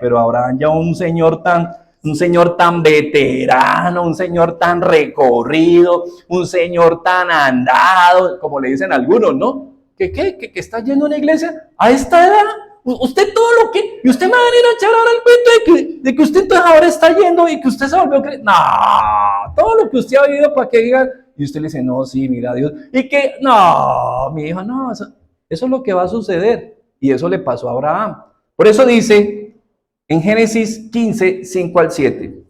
pero Abraham ya un señor tan veterano, un señor tan recorrido, un señor tan andado, como le dicen algunos, ¿no? ¿Que está yendo a una iglesia a esta edad? Usted todo lo que, y usted me va a venir a echar ahora el cuento de que usted entonces ahora está yendo y que usted se volvió a creer. No, todo lo que usted ha vivido para que diga, y usted le dice, no, sí, mira Dios, y que, no, mi hijo, no, eso es lo que va a suceder, y eso le pasó a Abraham. Por eso dice, en Génesis 15, 5 al 7,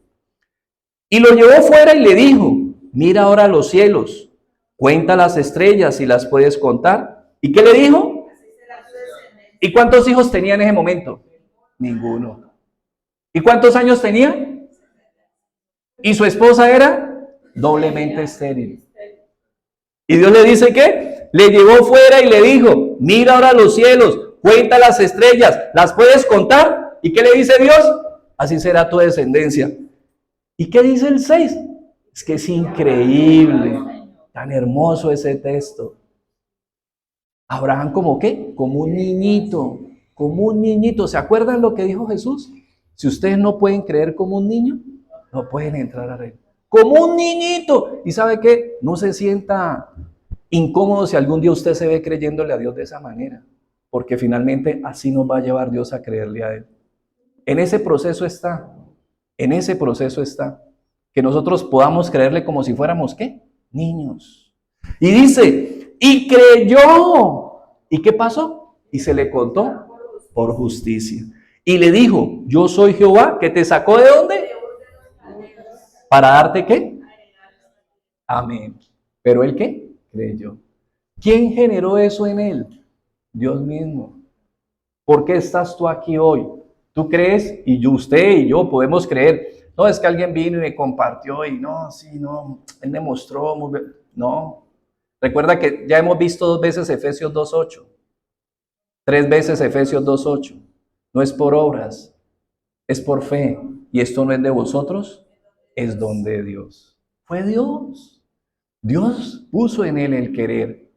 y lo llevó fuera y le dijo, mira ahora los cielos, cuenta las estrellas si las puedes contar. ¿Y qué le dijo? ¿Y cuántos hijos tenía en ese momento? Ninguno. ¿Y cuántos años tenía? Y su esposa era doblemente estéril. Y Dios le dice ¿qué? Le llevó fuera y le dijo, mira ahora los cielos, cuenta las estrellas, ¿las puedes contar? ¿Y qué le dice Dios? Así será tu descendencia. ¿Y qué dice el 6? Es que es increíble, tan hermoso ese texto. Abraham, ¿como qué? Como un niñito, como un niñito. ¿Se acuerdan lo que dijo Jesús? Si ustedes no pueden creer como un niño, no pueden entrar a reino. Como un niñito. ¿Y sabe qué? No se sienta incómodo si algún día usted se ve creyéndole a Dios de esa manera, porque finalmente así nos va a llevar Dios a creerle a Él. En ese proceso está, que nosotros podamos creerle como si fuéramos, ¿qué? Niños. Y dice, y creyó. ¿Y qué pasó? Y se le contó por justicia. Y le dijo, yo soy Jehová, que te sacó ¿de dónde? ¿Para darte qué? Amén. ¿Pero él qué? Creyó. ¿Quién generó eso en él? Dios mismo. ¿Por qué estás tú aquí hoy? ¿Tú crees? Y yo, usted y yo podemos creer. No, es que alguien vino y me compartió y no, sí, no, él me mostró. No. Recuerda que ya hemos visto 2 veces Efesios 2:8. 3 veces Efesios 2:8. No es por obras, es por fe. Y esto no es de vosotros, es don de Dios. Fue Dios. Dios puso en él el querer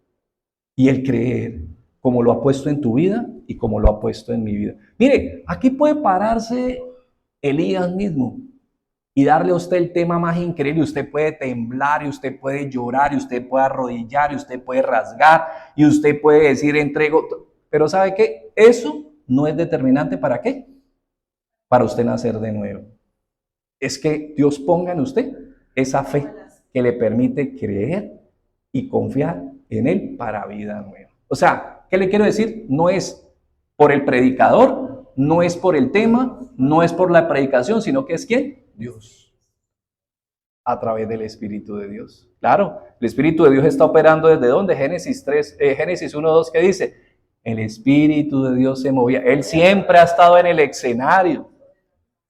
y el creer, como lo ha puesto en tu vida y como lo ha puesto en mi vida. Mire, aquí puede pararse Elías mismo y darle a usted el tema más increíble. Usted puede temblar y usted puede llorar y usted puede arrodillar y usted puede rasgar y usted puede decir entrego. Pero ¿sabe qué? Eso no es determinante. ¿Para qué? Para usted nacer de nuevo. Es que Dios ponga en usted esa fe que le permite creer y confiar en Él para vida nueva. O sea, ¿qué le quiero decir? No es por el predicador, no es por el tema, no es por la predicación, sino que es ¿quién? Dios. A través del Espíritu de Dios. Claro, el Espíritu de Dios está operando ¿desde dónde? Génesis 1:2, ¿qué dice? El Espíritu de Dios se movía. Él siempre ha estado en el escenario.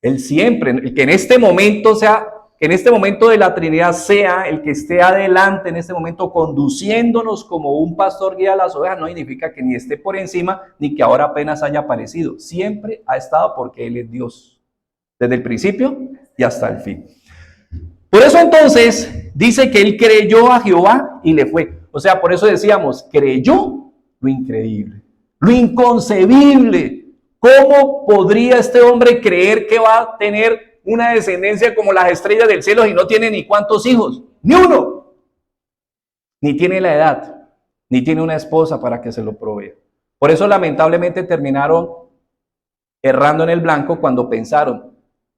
Él siempre, que en este momento sea en este momento de la Trinidad sea el que esté adelante en este momento conduciéndonos como un pastor guía a las ovejas, no significa que ni esté por encima ni que ahora apenas haya aparecido. Siempre ha estado porque Él es Dios, desde el principio y hasta el fin. Por eso entonces dice que Él creyó a Jehová y le fue. O sea, por eso decíamos, creyó lo increíble, lo inconcebible. ¿Cómo podría este hombre creer que va a tener una descendencia como las estrellas del cielo y no tiene ni cuántos hijos? Ni uno. Ni tiene la edad, ni tiene una esposa para que se lo provea. Por eso lamentablemente terminaron errando en el blanco cuando pensaron,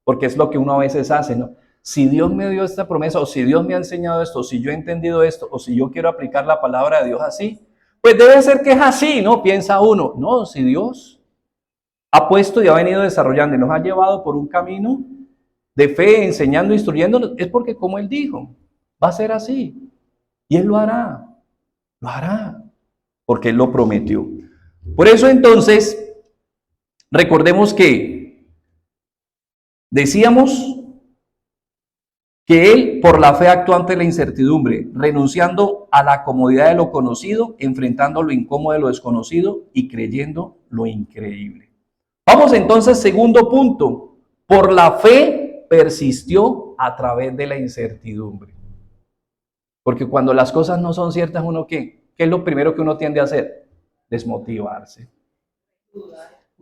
porque es lo que uno a veces hace, ¿no? Si Dios me dio esta promesa, o si Dios me ha enseñado esto, o si yo he entendido esto, o si yo quiero aplicar la palabra de Dios así, pues debe ser que es así, ¿no? Piensa uno. No, si Dios ha puesto y ha venido desarrollando y nos ha llevado por un camino de fe, enseñando, instruyéndonos, es porque como Él dijo, va a ser así. Y Él lo hará, porque Él lo prometió. Por eso entonces, recordemos que decíamos que Él, por la fe, actuó ante la incertidumbre, renunciando a la comodidad de lo conocido, enfrentando lo incómodo de lo desconocido y creyendo lo increíble. Vamos entonces, segundo punto, por la fe persistió a través de la incertidumbre. Porque cuando las cosas no son ciertas, ¿uno qué? ¿Qué es lo primero que uno tiende a hacer? Desmotivarse.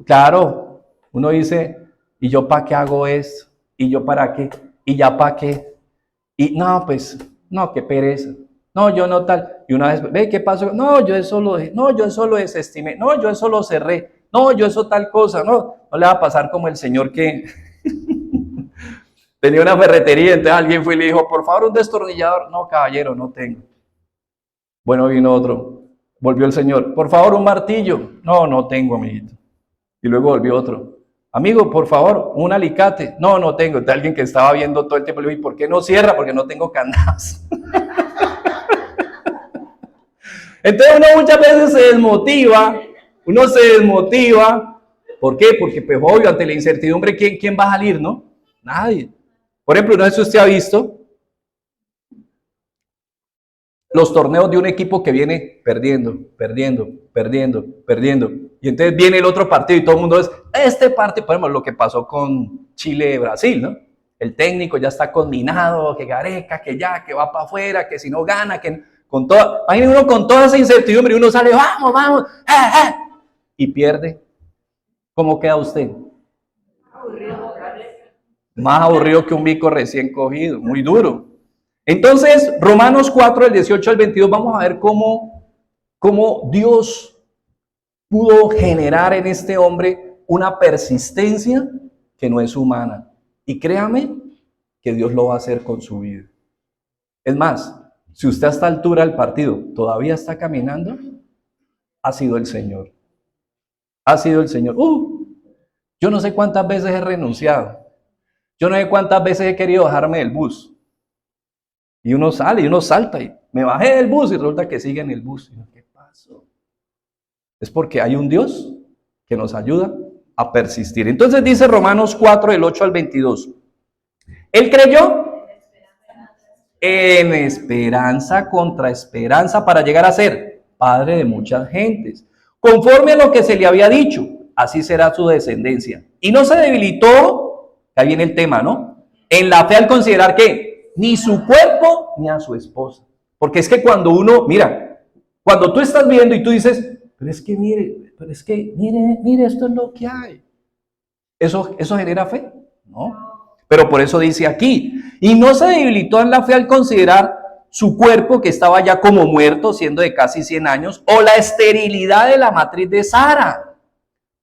Claro, uno dice, ¿y yo para qué hago esto? ¿Y yo para qué? ¿Y ya para qué? Y no, pues, no, qué pereza. No, yo no tal. Y una vez, ve, ¿qué pasó? No, yo eso lo dejé. No, yo eso lo desestimé. No, yo eso lo cerré. No, yo eso tal cosa. No, no le va a pasar como el señor que tenía una ferretería, entonces alguien fue y le dijo, por favor, un destornillador. No, caballero, no tengo. Bueno, vino otro. Volvió el señor, por favor, un martillo. No, no tengo, amiguito. Y luego volvió otro. Amigo, por favor, un alicate. No, no tengo. Entonces alguien que estaba viendo todo el tiempo le dijo, ¿y por qué no cierra? Porque no tengo candados. Entonces uno muchas veces se desmotiva. Uno se desmotiva. ¿Por qué? Porque, pues, obvio, ante la incertidumbre, ¿quién va a salir, no? Nadie. Por ejemplo, una vez usted ha visto los torneos de un equipo que viene perdiendo. Y entonces viene el otro partido y todo el mundo es, este partido, por ejemplo, lo que pasó con Chile-Brasil, ¿no? El técnico ya está conminado, que Gareca, que ya, que va para afuera, que si no gana, que con toda, imagínense uno con toda esa incertidumbre y uno sale, vamos, y pierde. ¿Cómo queda usted? Más aburrido que un bico recién cogido, muy duro. Entonces, Romanos 4, del 18 al 22, vamos a ver cómo Dios pudo generar en este hombre una persistencia que no es humana. Y créame que Dios lo va a hacer con su vida. Es más, si usted a esta altura del partido todavía está caminando, ha sido el Señor. Ha sido el Señor. Yo no sé cuántas veces he renunciado. Yo no sé cuántas veces he querido bajarme del bus. Y uno sale y uno salta y me bajé del bus y resulta que sigue en el bus. ¿Qué pasó? Es porque hay un Dios que nos ayuda a persistir. Entonces dice Romanos 4, del 8 al 22. Él creyó en esperanza contra esperanza para llegar a ser padre de muchas gentes. Conforme a lo que se le había dicho, así será su descendencia. Y no se debilitó, ahí viene el tema, ¿no? En la fe al considerar que ni su cuerpo ni a su esposa. Porque es que cuando uno, mira, cuando tú estás viendo y tú dices, pero es que mire, esto es lo que hay. ¿Eso genera fe? No. Pero por eso dice aquí, y no se debilitó en la fe al considerar su cuerpo que estaba ya como muerto, siendo de casi 100 años, o la esterilidad de la matriz de Sara.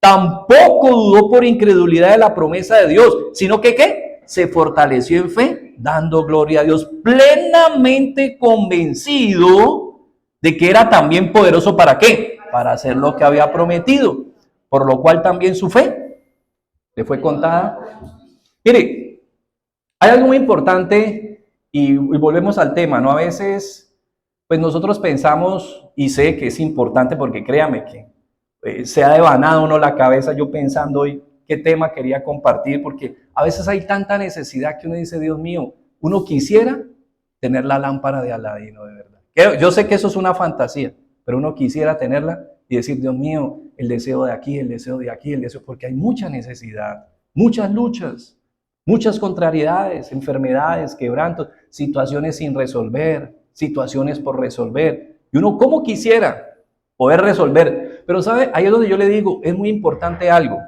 Tampoco dudó por incredulidad de la promesa de Dios, sino que ¿qué? Se fortaleció en fe, dando gloria a Dios, plenamente convencido de que era también poderoso ¿para qué? Para hacer lo que había prometido, por lo cual también su fe le fue contada. Mire, hay algo muy importante y volvemos al tema, ¿no? A veces, pues nosotros pensamos, y sé que es importante porque créame que se ha devanado uno la cabeza yo pensando hoy qué tema quería compartir, porque a veces hay tanta necesidad que uno dice, Dios mío, Uno quisiera tener la lámpara de Aladino, de verdad. Yo sé que eso es una fantasía, pero uno quisiera tenerla y decir, Dios mío, el deseo de aquí, el deseo de aquí, el deseo, porque hay mucha necesidad, muchas luchas, muchas contrariedades, enfermedades, quebrantos, situaciones sin resolver, situaciones por resolver. Y uno, ¿cómo quisiera poder resolver? Pero, ¿sabe? Ahí es donde yo le digo, es muy importante algo.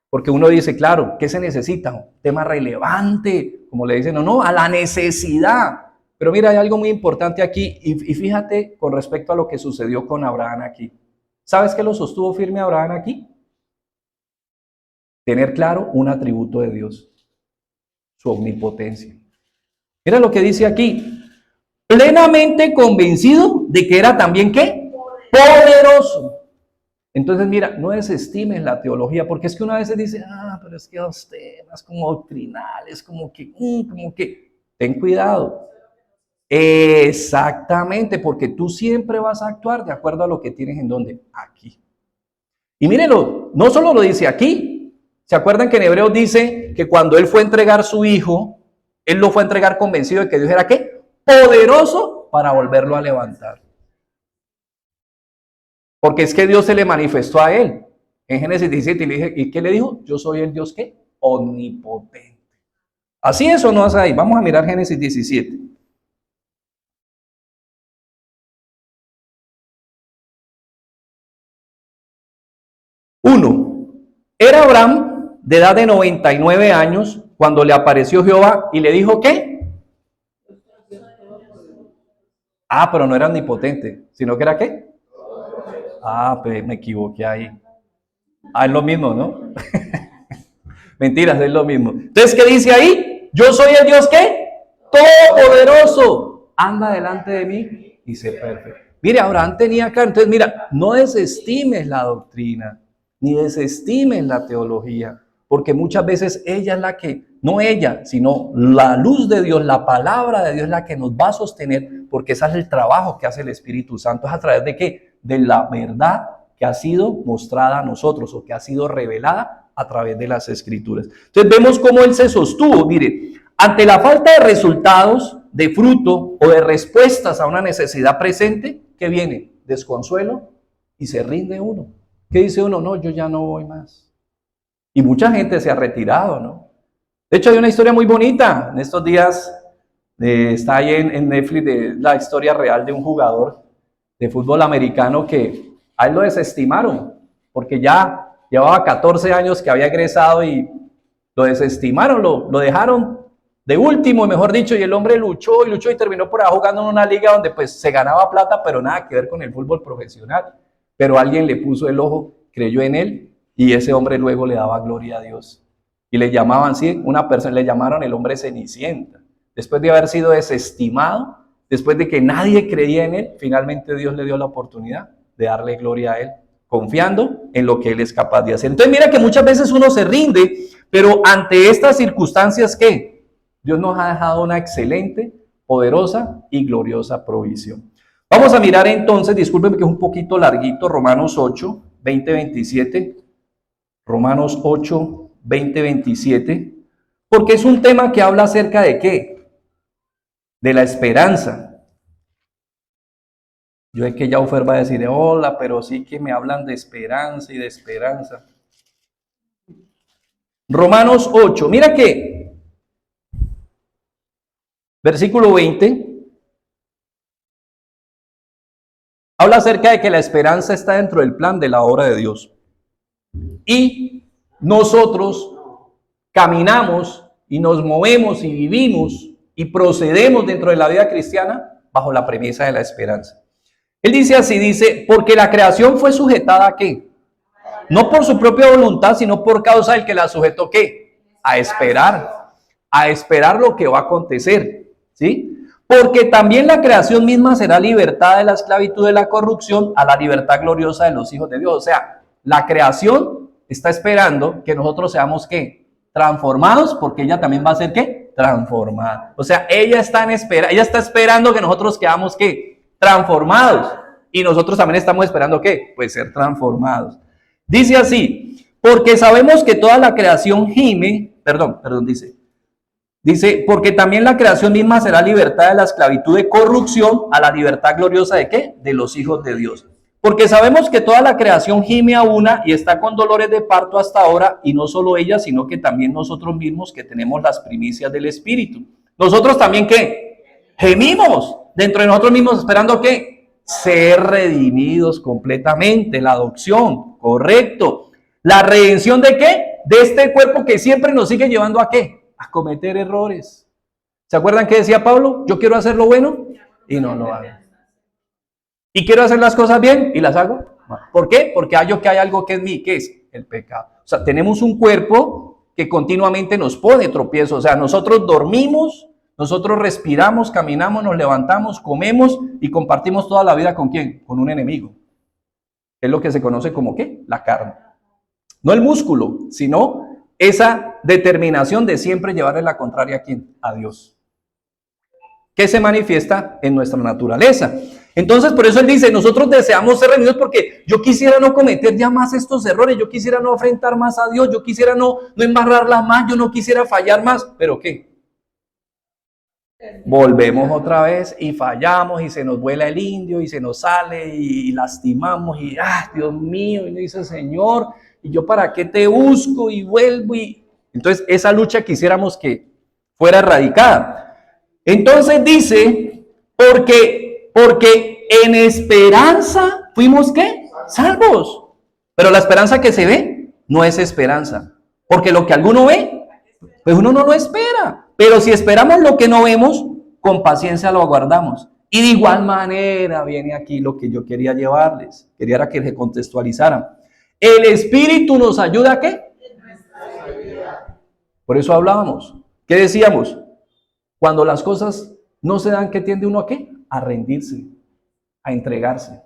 Porque uno dice, claro, ¿qué se necesita? Un tema relevante, como le dicen, no, a la necesidad. Pero mira, hay algo muy importante aquí, y fíjate con respecto a lo que sucedió con Abraham aquí. ¿Sabes qué lo sostuvo firme Abraham aquí? Tener claro un atributo de Dios, su omnipotencia. Mira lo que dice aquí, plenamente convencido de que era también, ¿qué? Poderoso. Entonces, mira, no desestimes la teología, porque es que una vez dice, pero es que los temas como doctrinales, como que, ten cuidado. Exactamente, porque tú siempre vas a actuar de acuerdo a lo que tienes en donde, aquí. Y mírenlo, no solo lo dice aquí, ¿se acuerdan que en Hebreos dice que cuando él fue a entregar su hijo, él lo fue a entregar convencido de que Dios era ¿qué? Poderoso para volverlo a levantar. Porque es que Dios se le manifestó a él. En Génesis 17, ¿y qué le dijo? Yo soy el Dios ¿qué? Omnipotente. ¿Así es o no es ahí? Vamos a mirar Génesis 17. Uno, era Abraham de edad de 99 años cuando le apareció Jehová y le dijo ¿qué? Pero no era omnipotente, sino que era ¿qué? Pues me equivoqué ahí. Es lo mismo, ¿no? Mentiras, es lo mismo. Entonces, ¿qué dice ahí? Yo soy el Dios ¿qué? Todopoderoso. Anda delante de mí y sé perfecto. Mire, Abraham tenía claro. Entonces, mira, no desestimes la doctrina, ni desestimes la teología, porque muchas veces ella es la que, no ella, sino la luz de Dios, la palabra de Dios es la que nos va a sostener, porque ese es el trabajo que hace el Espíritu Santo. ¿Es a través de qué? De la verdad que ha sido mostrada a nosotros o que ha sido revelada a través de las Escrituras. Entonces vemos cómo él se sostuvo. Mire, ante la falta de resultados, de fruto o de respuestas a una necesidad presente, ¿qué viene? Desconsuelo y se rinde uno. ¿Qué dice uno? No, yo ya no voy más. Y mucha gente se ha retirado, ¿no? De hecho, hay una historia muy bonita. En estos días está ahí en Netflix de la historia real de un jugador de fútbol americano que a él lo desestimaron porque ya llevaba 14 años que había egresado y lo desestimaron, lo dejaron de último, mejor dicho, y el hombre luchó y terminó por ahí jugando en una liga donde pues se ganaba plata, pero nada que ver con el fútbol profesional. Pero alguien le puso el ojo, creyó en él y ese hombre luego le daba gloria a Dios. Y le llamaban, sí, una persona, le llamaron el hombre Cenicienta. Después de haber sido desestimado, después de que nadie creía en él, finalmente Dios le dio la oportunidad de darle gloria a él, confiando en lo que él es capaz de hacer. Entonces mira que muchas veces uno se rinde, pero ante estas circunstancias, ¿qué? Dios nos ha dejado una excelente, poderosa y gloriosa provisión. Vamos a mirar entonces, discúlpenme que es un poquito larguito, Romanos 8, 20, 27. Romanos 8, 20, 27. Porque es un tema que habla acerca de ¿qué? De la esperanza. Yo sé que ya Ofer va a decir, hola, pero sí que me hablan de esperanza y de esperanza. Romanos 8, mira que, versículo 20, habla acerca de que la esperanza está dentro del plan de la obra de Dios. Y nosotros caminamos y nos movemos y vivimos y procedemos dentro de la vida cristiana bajo la premisa de la esperanza. Él dice así, dice, porque la creación fue sujetada ¿a qué? No por su propia voluntad, sino por causa del que la sujetó ¿qué? A esperar lo que va a acontecer, ¿sí? Porque también la creación misma será libertada de la esclavitud de la corrupción a la libertad gloriosa de los hijos de Dios. O sea, la creación está esperando que nosotros seamos ¿qué? Transformados, porque ella también va a ser ¿qué? Transformada. O sea, ella está esperando que nosotros quedamos ¿qué? Transformados. Y nosotros también estamos esperando ¿qué? Pues ser transformados. Dice así, porque sabemos que toda la creación dice, Dice, porque también la creación misma será libertada de la esclavitud de corrupción a la libertad gloriosa ¿de qué? De los hijos de Dios. Porque sabemos que toda la creación gime a una y está con dolores de parto hasta ahora, y no solo ella, sino que también nosotros mismos que tenemos las primicias del Espíritu. Nosotros también, ¿qué? Gemimos dentro de nosotros mismos esperando, ¿qué? Ser redimidos completamente, la adopción, correcto. ¿La redención de qué? De este cuerpo que siempre nos sigue llevando ¿a qué? A cometer errores. ¿Se acuerdan que decía Pablo? Yo quiero hacer lo bueno y no lo hago. Y quiero hacer las cosas bien y las hago. ¿Por qué? Porque hallo que hay algo que es mí, ¿qué es? El pecado. O sea, tenemos un cuerpo que continuamente nos pone tropiezos. O sea, nosotros dormimos, nosotros respiramos, caminamos, nos levantamos, comemos y compartimos toda la vida ¿con quién? Con un enemigo. Es lo que se conoce como ¿qué? La carne. No el músculo, sino esa determinación de siempre llevarle la contraria ¿a quién? A Dios. Que se manifiesta en nuestra naturaleza. Entonces, por eso él dice, nosotros deseamos ser redimidos porque yo quisiera no cometer ya más estos errores, yo quisiera no afrentar más a Dios, yo quisiera no embarrarla más, yo no quisiera fallar más. ¿Pero qué? Volvemos otra vez y fallamos y se nos vuela el indio y se nos sale y lastimamos y Dios mío, y dice Señor, y yo para qué te busco y vuelvo y entonces esa lucha quisiéramos que fuera erradicada. Entonces dice, porque en esperanza fuimos ¿qué? Salvos. Pero la esperanza que se ve no es esperanza, porque lo que alguno ve, pues uno no lo espera. Pero si esperamos lo que no vemos, con paciencia lo aguardamos. Y de igual manera viene aquí lo que yo quería llevarles. Quería que se contextualizaran. El Espíritu nos ayuda ¿a qué? Por eso hablábamos. ¿Qué decíamos? Cuando las cosas no se dan, ¿qué tiende uno a qué? A rendirse, a entregarse,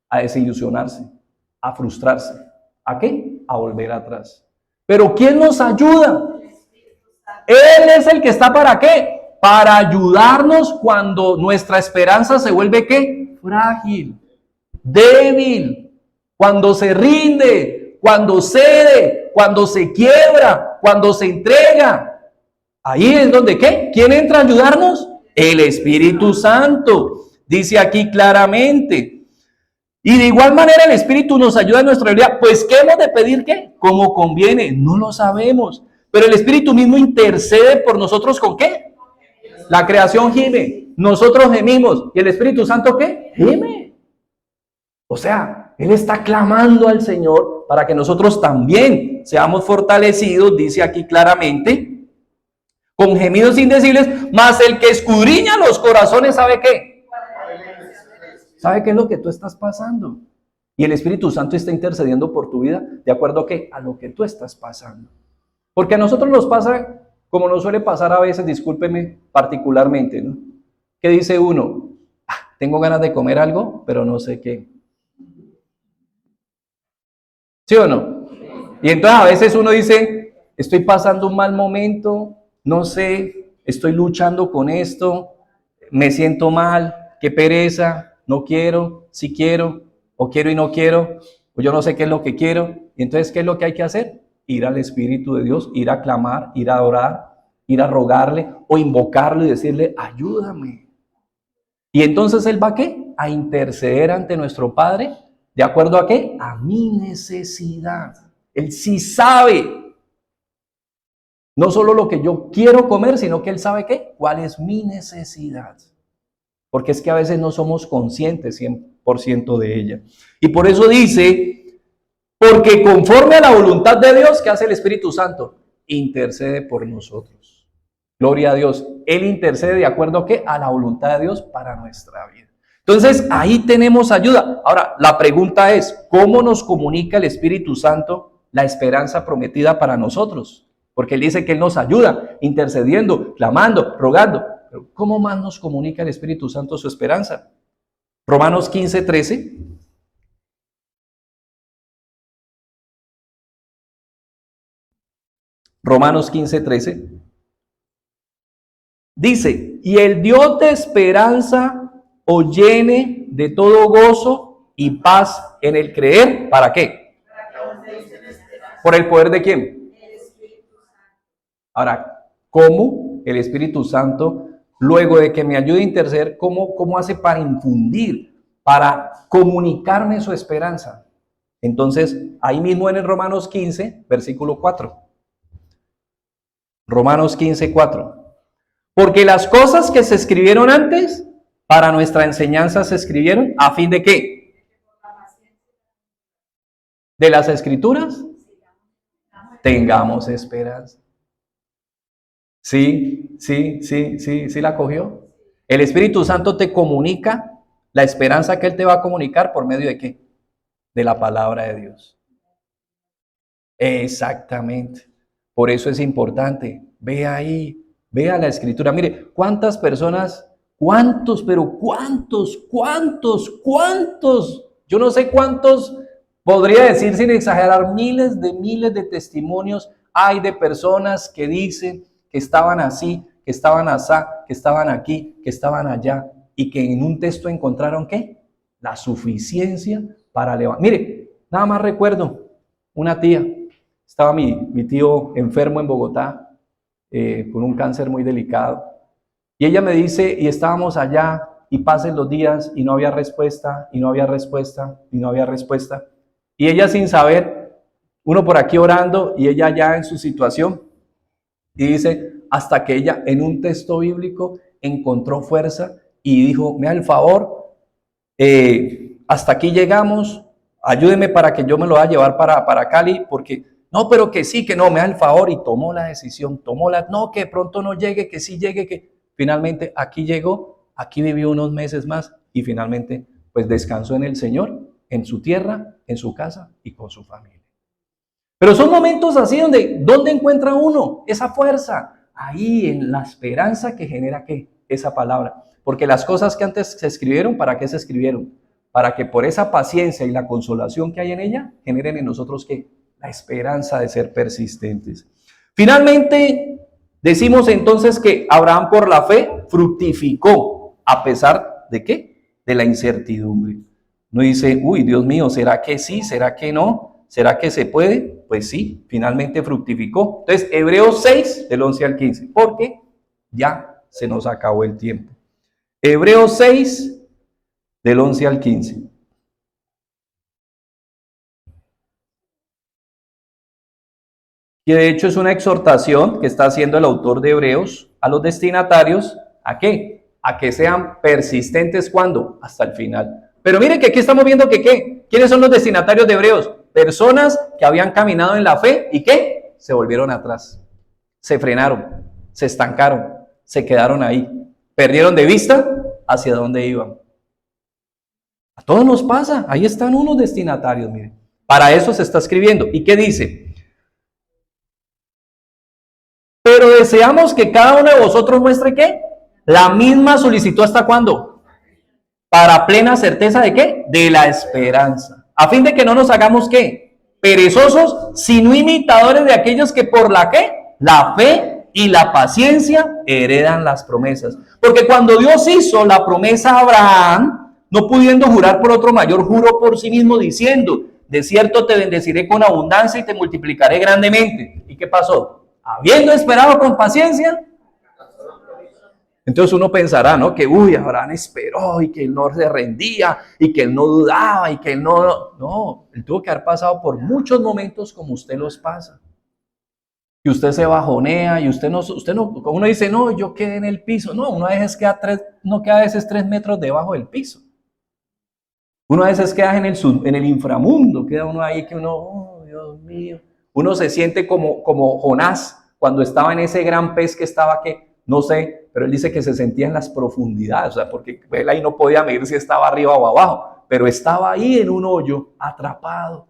a desilusionarse, a frustrarse. ¿A qué? A volver atrás. Pero ¿quién nos ayuda? Él es el que está ¿para qué? Para ayudarnos cuando nuestra esperanza se vuelve ¿qué? Frágil, débil, cuando se rinde, cuando cede, cuando se quiebra, cuando se entrega. Ahí es donde ¿qué? ¿Quién entra a ayudarnos? El Espíritu Santo. Dice aquí claramente. Y de igual manera el Espíritu nos ayuda en nuestra debilidad. Pues ¿qué hemos de pedir qué? Como conviene, no lo sabemos. Pero el Espíritu mismo intercede por nosotros ¿con qué? La creación gime, nosotros gemimos. ¿Y el Espíritu Santo qué? Gime. O sea, Él está clamando al Señor para que nosotros también seamos fortalecidos, dice aquí claramente, con gemidos indecibles, mas el que escudriña los corazones, ¿sabe qué? ¿Sabe qué es lo que tú estás pasando? Y el Espíritu Santo está intercediendo por tu vida de acuerdo a qué? A lo que tú estás pasando. Porque a nosotros nos pasa, como nos suele pasar a veces, discúlpeme particularmente, ¿no? ¿Qué dice uno? Tengo ganas de comer algo, pero no sé qué. ¿Sí o no? Y entonces a veces uno dice, estoy pasando un mal momento, no sé, estoy luchando con esto, me siento mal, qué pereza, no quiero, sí quiero, o quiero y no quiero, o yo no sé qué es lo que quiero. Y entonces, ¿qué es lo que hay que hacer? Ir al Espíritu de Dios, ir a clamar, ir a orar, ir a rogarle o invocarlo y decirle, ayúdame. Y entonces Él va ¿a qué? A interceder ante nuestro Padre, ¿de acuerdo a qué? A mi necesidad. Él sí sabe, no solo lo que yo quiero comer, sino que Él sabe ¿qué? ¿Cuál es mi necesidad? Porque es que a veces no somos conscientes 100% de ella. Y por eso dice, porque conforme a la voluntad de Dios, ¿qué hace el Espíritu Santo? Intercede por nosotros. Gloria a Dios. Él intercede de acuerdo a qué? A la voluntad de Dios para nuestra vida. Entonces, ahí tenemos ayuda. Ahora, la pregunta es, ¿cómo nos comunica el Espíritu Santo la esperanza prometida para nosotros? Porque Él dice que Él nos ayuda, intercediendo, clamando, rogando. Pero ¿cómo más nos comunica el Espíritu Santo su esperanza? Romanos 15:13. Romanos 15:13. Dice, y el Dios de esperanza os llene de todo gozo y paz en el creer. ¿Para qué? ¿Por el poder de quién? Ahora, ¿cómo el Espíritu Santo, luego de que me ayude a interceder, cómo hace para infundir, para comunicarme su esperanza. Entonces, ahí mismo en el Romanos 15, versículo 4. Romanos 15, 4. Porque las cosas que se escribieron antes, para nuestra enseñanza se escribieron, ¿a fin de qué? De las Escrituras, tengamos esperanza. Sí, la cogió. El Espíritu Santo te comunica la esperanza que Él te va a comunicar por medio de qué? De la palabra de Dios. Exactamente. Por eso es importante. Ve ahí, vea la Escritura. Mire, cuántas personas, cuántos, yo no sé cuántos, podría decir sin exagerar, miles de testimonios hay de personas que dicen que estaban así, que estaban asá, que estaban aquí, que estaban allá, y que en un texto encontraron ¿qué? La suficiencia para levantar. Mire, nada más recuerdo una tía, estaba mi tío enfermo en Bogotá, con un cáncer muy delicado, y ella me dice, y estábamos allá, y pasan los días, y no había respuesta, y no había respuesta, y no había respuesta, y ella sin saber, uno por aquí orando, y ella ya en su situación, y dice, hasta que ella en un texto bíblico encontró fuerza, y dijo, me da el favor, hasta aquí llegamos, ayúdeme para que yo me lo vaya a llevar para Cali, porque no, pero que sí, que no, me da el favor, y tomó la decisión, no, que pronto no llegue, que sí llegue, que finalmente aquí llegó, aquí vivió unos meses más, y finalmente pues descansó en el Señor, en su tierra, en su casa y con su familia. Pero son momentos así donde encuentra uno esa fuerza, ahí en la esperanza que genera ¿qué? Esa palabra. Porque las cosas que antes se escribieron, ¿para qué se escribieron? Para que por esa paciencia y la consolación que hay en ella, generen en nosotros ¿qué? La esperanza de ser persistentes. Finalmente, decimos entonces que Abraham por la fe fructificó, a pesar de ¿qué? De la incertidumbre. No dice, uy, Dios mío, ¿será que sí? ¿Será que no? ¿Será que se puede? Pues sí, finalmente fructificó. Entonces, Hebreos 6, del 11 al 15, porque ya se nos acabó el tiempo. Hebreos 6, del 11 al 15. Que de hecho es una exhortación que está haciendo el autor de Hebreos a los destinatarios, ¿a qué? A que sean persistentes, ¿cuándo? Hasta el final. Pero mire que aquí estamos viendo que ¿qué? ¿Quiénes son los destinatarios de Hebreos? Personas que habían caminado en la fe y ¿qué? Se volvieron atrás, se frenaron, se estancaron, se quedaron ahí, perdieron de vista hacia dónde iban. A todos nos pasa, ahí están unos destinatarios, miren. Para eso se está escribiendo. ¿Y qué dice? Pero deseamos que cada uno de vosotros muestre ¿qué? La misma solicitud, ¿hasta cuándo? Para plena certeza ¿de qué? De la esperanza. A fin de que no nos hagamos ¿qué? Perezosos, sino imitadores de aquellos que por la ¿qué? La fe y la paciencia heredan las promesas. Porque cuando Dios hizo la promesa a Abraham, no pudiendo jurar por otro mayor, juró por sí mismo diciendo, de cierto te bendeciré con abundancia y te multiplicaré grandemente. ¿Y qué pasó? Habiendo esperado con paciencia, entonces uno pensará, ¿no? Que, Abraham esperó y que él no se rendía y que él no dudaba y que él no, él tuvo que haber pasado por muchos momentos como usted los pasa. Y usted se bajonea y usted no, uno dice, no, yo quedé en el piso. No, uno a veces queda a veces 3 metros debajo del piso. Uno a veces queda en el inframundo, queda uno ahí que uno, oh, Dios mío. Uno se siente como Jonás cuando estaba en ese gran pez que estaba no sé, pero él dice que se sentía en las profundidades, o sea, porque él ahí no podía medir si estaba arriba o abajo, pero estaba ahí en un hoyo, atrapado.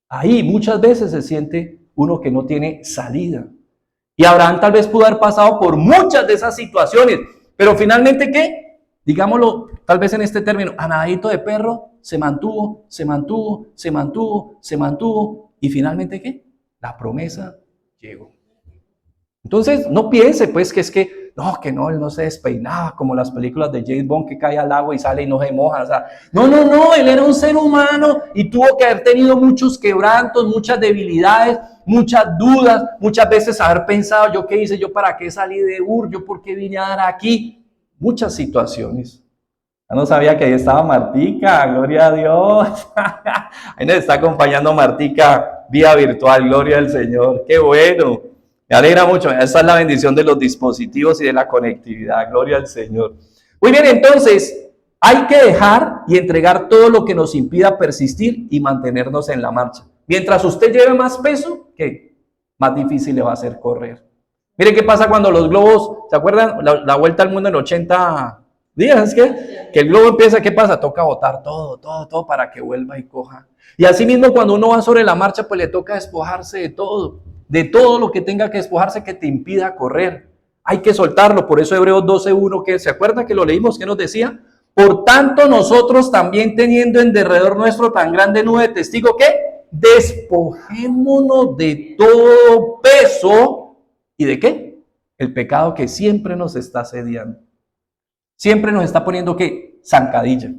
Ahí muchas veces se siente uno que no tiene salida. Y Abraham tal vez pudo haber pasado por muchas de esas situaciones, pero finalmente, ¿qué? Digámoslo, tal vez en este término, a nadadito de perro, se mantuvo, y finalmente, ¿qué? La promesa llegó. Entonces, no piense, pues, que es que no, que no, él no se despeinaba, como las películas de James Bond que cae al agua y sale y no se moja. O sea, no, él era un ser humano y tuvo que haber tenido muchos quebrantos, muchas debilidades, muchas dudas, muchas veces haber pensado, yo qué hice, yo para qué salí de Ur, yo por qué vine a dar aquí, muchas situaciones. Ya no sabía que ahí estaba Martica, gloria a Dios. Ahí nos está acompañando Martica vía virtual, gloria al Señor. Qué bueno, me alegra mucho. Esa es la bendición de los dispositivos y de la conectividad, gloria al Señor. Muy bien, entonces hay que dejar y entregar todo lo que nos impida persistir y mantenernos en la marcha. Mientras usted lleve más peso, ¿qué? Más difícil le va a hacer correr. Mire qué pasa cuando los globos, ¿se acuerdan? La vuelta al mundo en 80 días, que el globo empieza, ¿qué pasa? Toca botar todo para que vuelva y coja. Y así mismo cuando uno va sobre la marcha, pues le toca despojarse de todo lo que tenga que despojarse que te impida correr. Hay que soltarlo, por eso Hebreos 12:1, que se acuerda que lo leímos, que nos decía, por tanto nosotros también teniendo en derredor nuestro tan grande nube de testigos, ¿qué? Despojémonos de todo peso, ¿y de qué? El pecado que siempre nos está asediando. Siempre nos está poniendo, ¿qué? Zancadilla.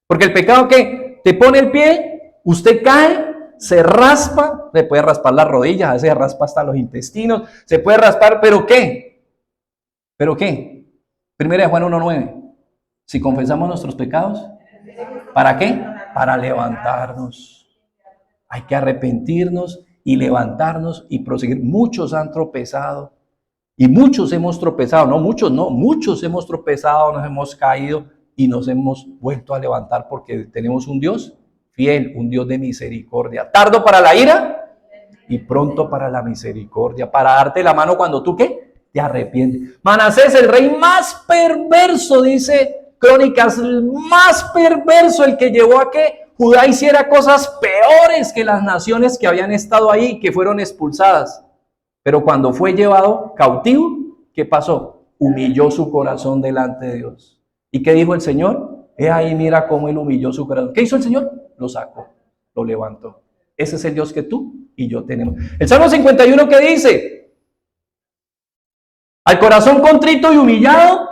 Porque el pecado que te pone el pie, usted cae, se raspa, se puede raspar las rodillas, a veces se raspa hasta los intestinos, se puede raspar, ¿pero qué? ¿Pero qué? Primera de Juan 1:9. Si confesamos nuestros pecados, ¿para qué? Para levantarnos. Hay que arrepentirnos y levantarnos y proseguir. Muchos han tropezado. Y muchos hemos tropezado, muchos hemos tropezado, nos hemos caído y nos hemos vuelto a levantar porque tenemos un Dios fiel, un Dios de misericordia, tardo para la ira y pronto para la misericordia, para darte la mano cuando tú, ¿qué? Te arrepientes. Manasés, el rey más perverso, dice Crónicas, el más perverso, el que llevó a que Judá hiciera cosas peores que las naciones que habían estado ahí y que fueron expulsadas. Pero cuando fue llevado cautivo, ¿qué pasó? Humilló su corazón delante de Dios. ¿Y qué dijo el Señor? He ahí, mira cómo él humilló su corazón. ¿Qué hizo el Señor? Lo sacó, lo levantó. Ese es el Dios que tú y yo tenemos. El Salmo 51, ¿qué dice? Al corazón contrito y humillado,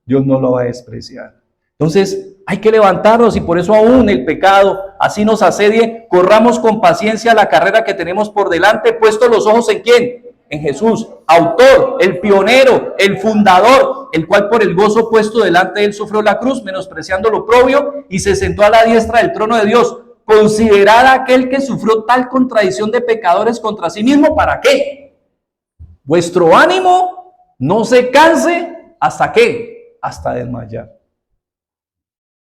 Dios no lo va a despreciar. Entonces, hay que levantarnos y por eso aún el pecado así nos asedie, corramos con paciencia la carrera que tenemos por delante, puestos los ojos ¿en quién? En Jesús, autor, el pionero, el fundador, el cual por el gozo puesto delante de él sufrió la cruz, menospreciando lo oprobio y se sentó a la diestra del trono de Dios. Considerad a aquel que sufrió tal contradicción de pecadores contra sí mismo, ¿para qué? Vuestro ánimo no se canse, ¿hasta qué? Hasta desmayar.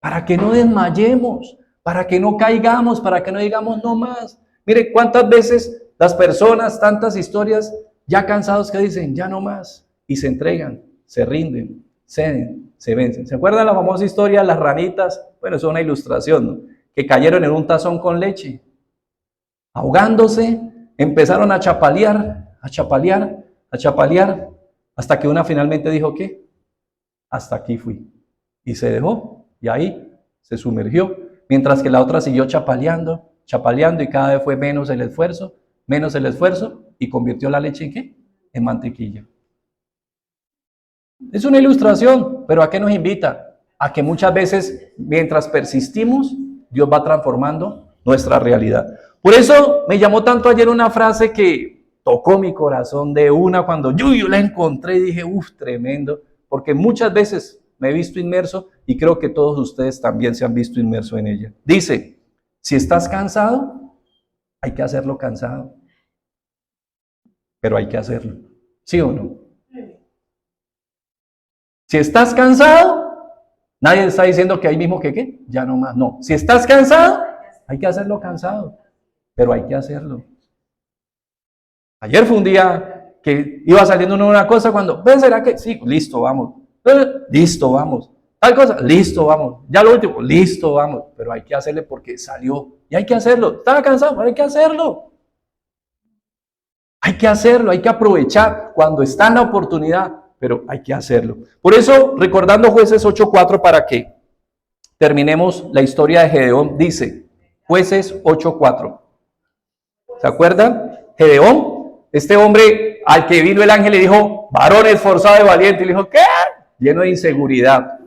Para que no desmayemos, para que no caigamos, para que no digamos no más. Mire cuántas veces las personas, tantas historias, ya cansados que dicen ya no más, y se entregan, se rinden, ceden, se vencen. ¿Se acuerdan la famosa historia de las ranitas? Bueno, es una ilustración, ¿no? Que cayeron en un tazón con leche, ahogándose, empezaron a chapalear, hasta que una finalmente dijo, ¿qué? Hasta aquí fui. Y se dejó. Y ahí se sumergió, mientras que la otra siguió chapaleando y cada vez fue menos el esfuerzo, y convirtió la leche ¿en qué? En mantequilla. Es una ilustración, pero ¿a qué nos invita? A que muchas veces, mientras persistimos, Dios va transformando nuestra realidad. Por eso me llamó tanto ayer una frase que tocó mi corazón de una cuando yo la encontré y dije, tremendo, porque muchas veces me he visto inmerso y creo que todos ustedes también se han visto inmerso en ella. Dice, si estás cansado, hay que hacerlo cansado. Pero hay que hacerlo. ¿Sí o no? Si estás cansado, nadie está diciendo que ahí mismo que ¿qué? Ya no más. No. Si estás cansado, hay que hacerlo cansado. Pero hay que hacerlo. Ayer fue un día que iba saliendo una cosa cuando, ¿ven, será que? Sí, listo, vamos. Listo, vamos. Tal cosa, listo, vamos. Ya lo último, listo, vamos. Pero hay que hacerle porque salió. Y hay que hacerlo. Estaba cansado, pero hay que hacerlo. Hay que hacerlo, hay que aprovechar cuando está en la oportunidad, pero hay que hacerlo. Por eso, recordando Jueces 8:4 para que terminemos la historia de Gedeón, dice, Jueces 8:4. ¿Se acuerdan? Gedeón, este hombre al que vino el ángel le dijo, varón esforzado y valiente, y le dijo, ¿qué? Lleno de inseguridad,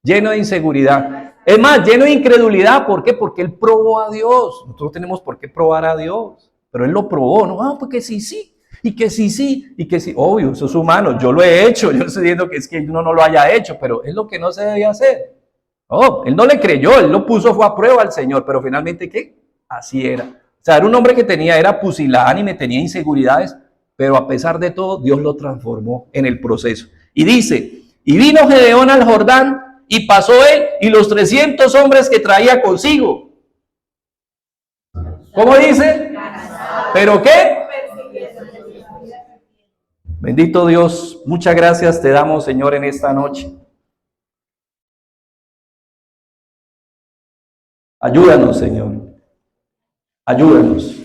lleno de inseguridad. Es más, lleno de incredulidad. ¿Por qué? Porque él probó a Dios. Nosotros tenemos por qué probar a Dios, pero él lo probó, ¿no? Ah, porque sí, y que sí, y que sí. Obvio, eso es humano, yo lo he hecho, yo no estoy diciendo que es que uno no lo haya hecho, pero es lo que no se debía hacer. Oh, él no le creyó, él lo puso, fue a prueba al Señor, pero finalmente, ¿qué? Así era. O sea, era un hombre que era pusilánime, tenía inseguridades, pero a pesar de todo, Dios lo transformó en el proceso. Y dice, y vino Gedeón al Jordán, y pasó él y los 300 hombres que traía consigo. ¿Cómo dice? ¿Pero qué? Bendito Dios, muchas gracias te damos, Señor, en esta noche. Ayúdanos, Señor. Ayúdanos.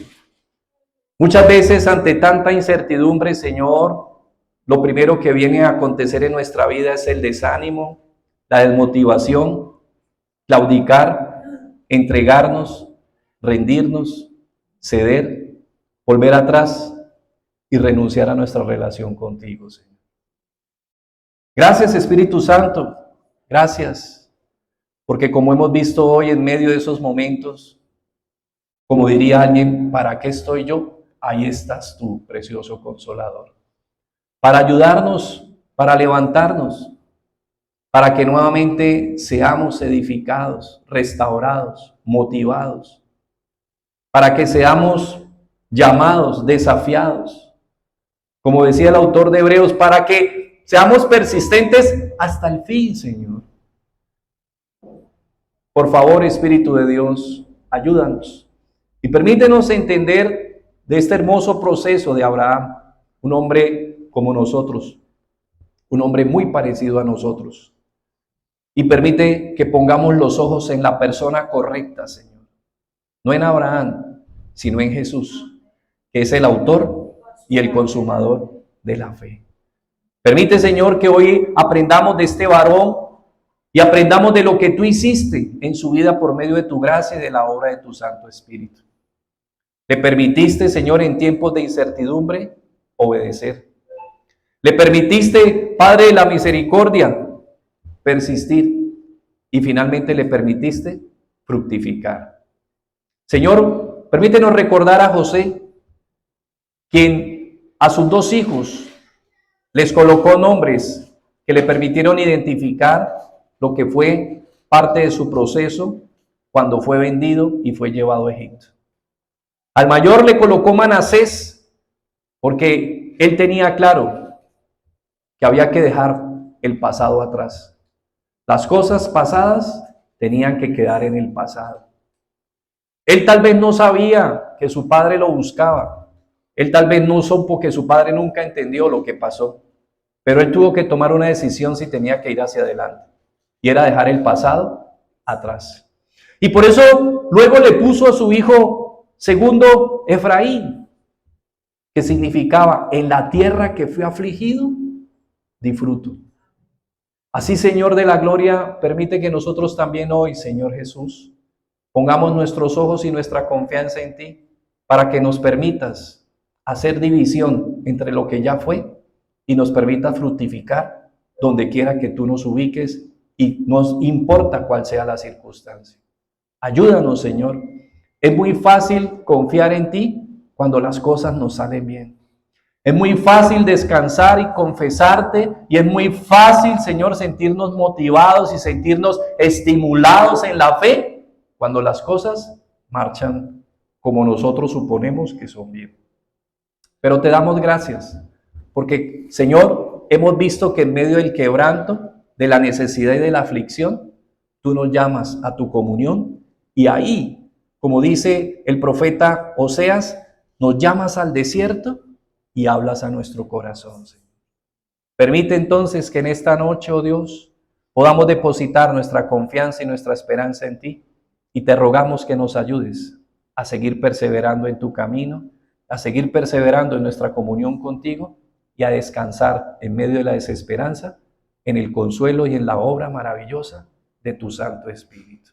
Muchas veces ante tanta incertidumbre, Señor, lo primero que viene a acontecer en nuestra vida es el desánimo, la desmotivación, claudicar, entregarnos, rendirnos, ceder, volver atrás y renunciar a nuestra relación contigo, Señor. Gracias, Espíritu Santo. Gracias, porque como hemos visto hoy en medio de esos momentos, como diría alguien, ¿para qué estoy yo? Ahí estás tú, precioso Consolador, para ayudarnos, para levantarnos, para que nuevamente seamos edificados, restaurados, motivados, para que seamos llamados, desafiados, como decía el autor de Hebreos, para que seamos persistentes hasta el fin, Señor. Por favor, Espíritu de Dios, ayúdanos y permítenos entender de este hermoso proceso de Abraham, un hombre como nosotros, un hombre muy parecido a nosotros. Y permite que pongamos los ojos en la persona correcta, Señor. No en Abraham, sino en Jesús, que es el autor y el consumador de la fe. Permite, Señor, que hoy aprendamos de este varón y aprendamos de lo que tú hiciste en su vida por medio de tu gracia y de la obra de tu Santo Espíritu. Le permitiste, Señor, en tiempos de incertidumbre, obedecer. Le permitiste, Padre de la misericordia, persistir. Y finalmente le permitiste fructificar. Señor, permítenos recordar a José, quien a sus 2 hijos les colocó nombres que le permitieron identificar lo que fue parte de su proceso cuando fue vendido y fue llevado a Egipto. Al mayor le colocó Manasés, porque él tenía claro que había que dejar el pasado atrás. Las cosas pasadas tenían que quedar en el pasado. Él tal vez no sabía que su padre lo buscaba. Él tal vez no supo que su padre nunca entendió lo que pasó. Pero él tuvo que tomar una decisión si tenía que ir hacia adelante. Y era dejar el pasado atrás. Y por eso luego le puso a su hijo segundo Efraín, que significaba en la tierra que fui afligido, disfruto. Así, Señor de la gloria, permite que nosotros también hoy, Señor Jesús, pongamos nuestros ojos y nuestra confianza en ti para que nos permitas hacer división entre lo que ya fue y nos permita fructificar donde quiera que tú nos ubiques y nos importa cuál sea la circunstancia. Ayúdanos, Señor. Es muy fácil confiar en ti cuando las cosas nos salen bien. Es muy fácil descansar y confesarte y es muy fácil, Señor, sentirnos motivados y sentirnos estimulados en la fe cuando las cosas marchan como nosotros suponemos que son bien. Pero te damos gracias porque, Señor, hemos visto que en medio del quebranto, de la necesidad y de la aflicción, tú nos llamas a tu comunión y ahí, como dice el profeta Oseas, nos llamas al desierto y hablas a nuestro corazón, Señor. Permite entonces que en esta noche, oh Dios, podamos depositar nuestra confianza y nuestra esperanza en ti y te rogamos que nos ayudes a seguir perseverando en tu camino, a seguir perseverando en nuestra comunión contigo y a descansar en medio de la desesperanza en el consuelo y en la obra maravillosa de tu Santo Espíritu.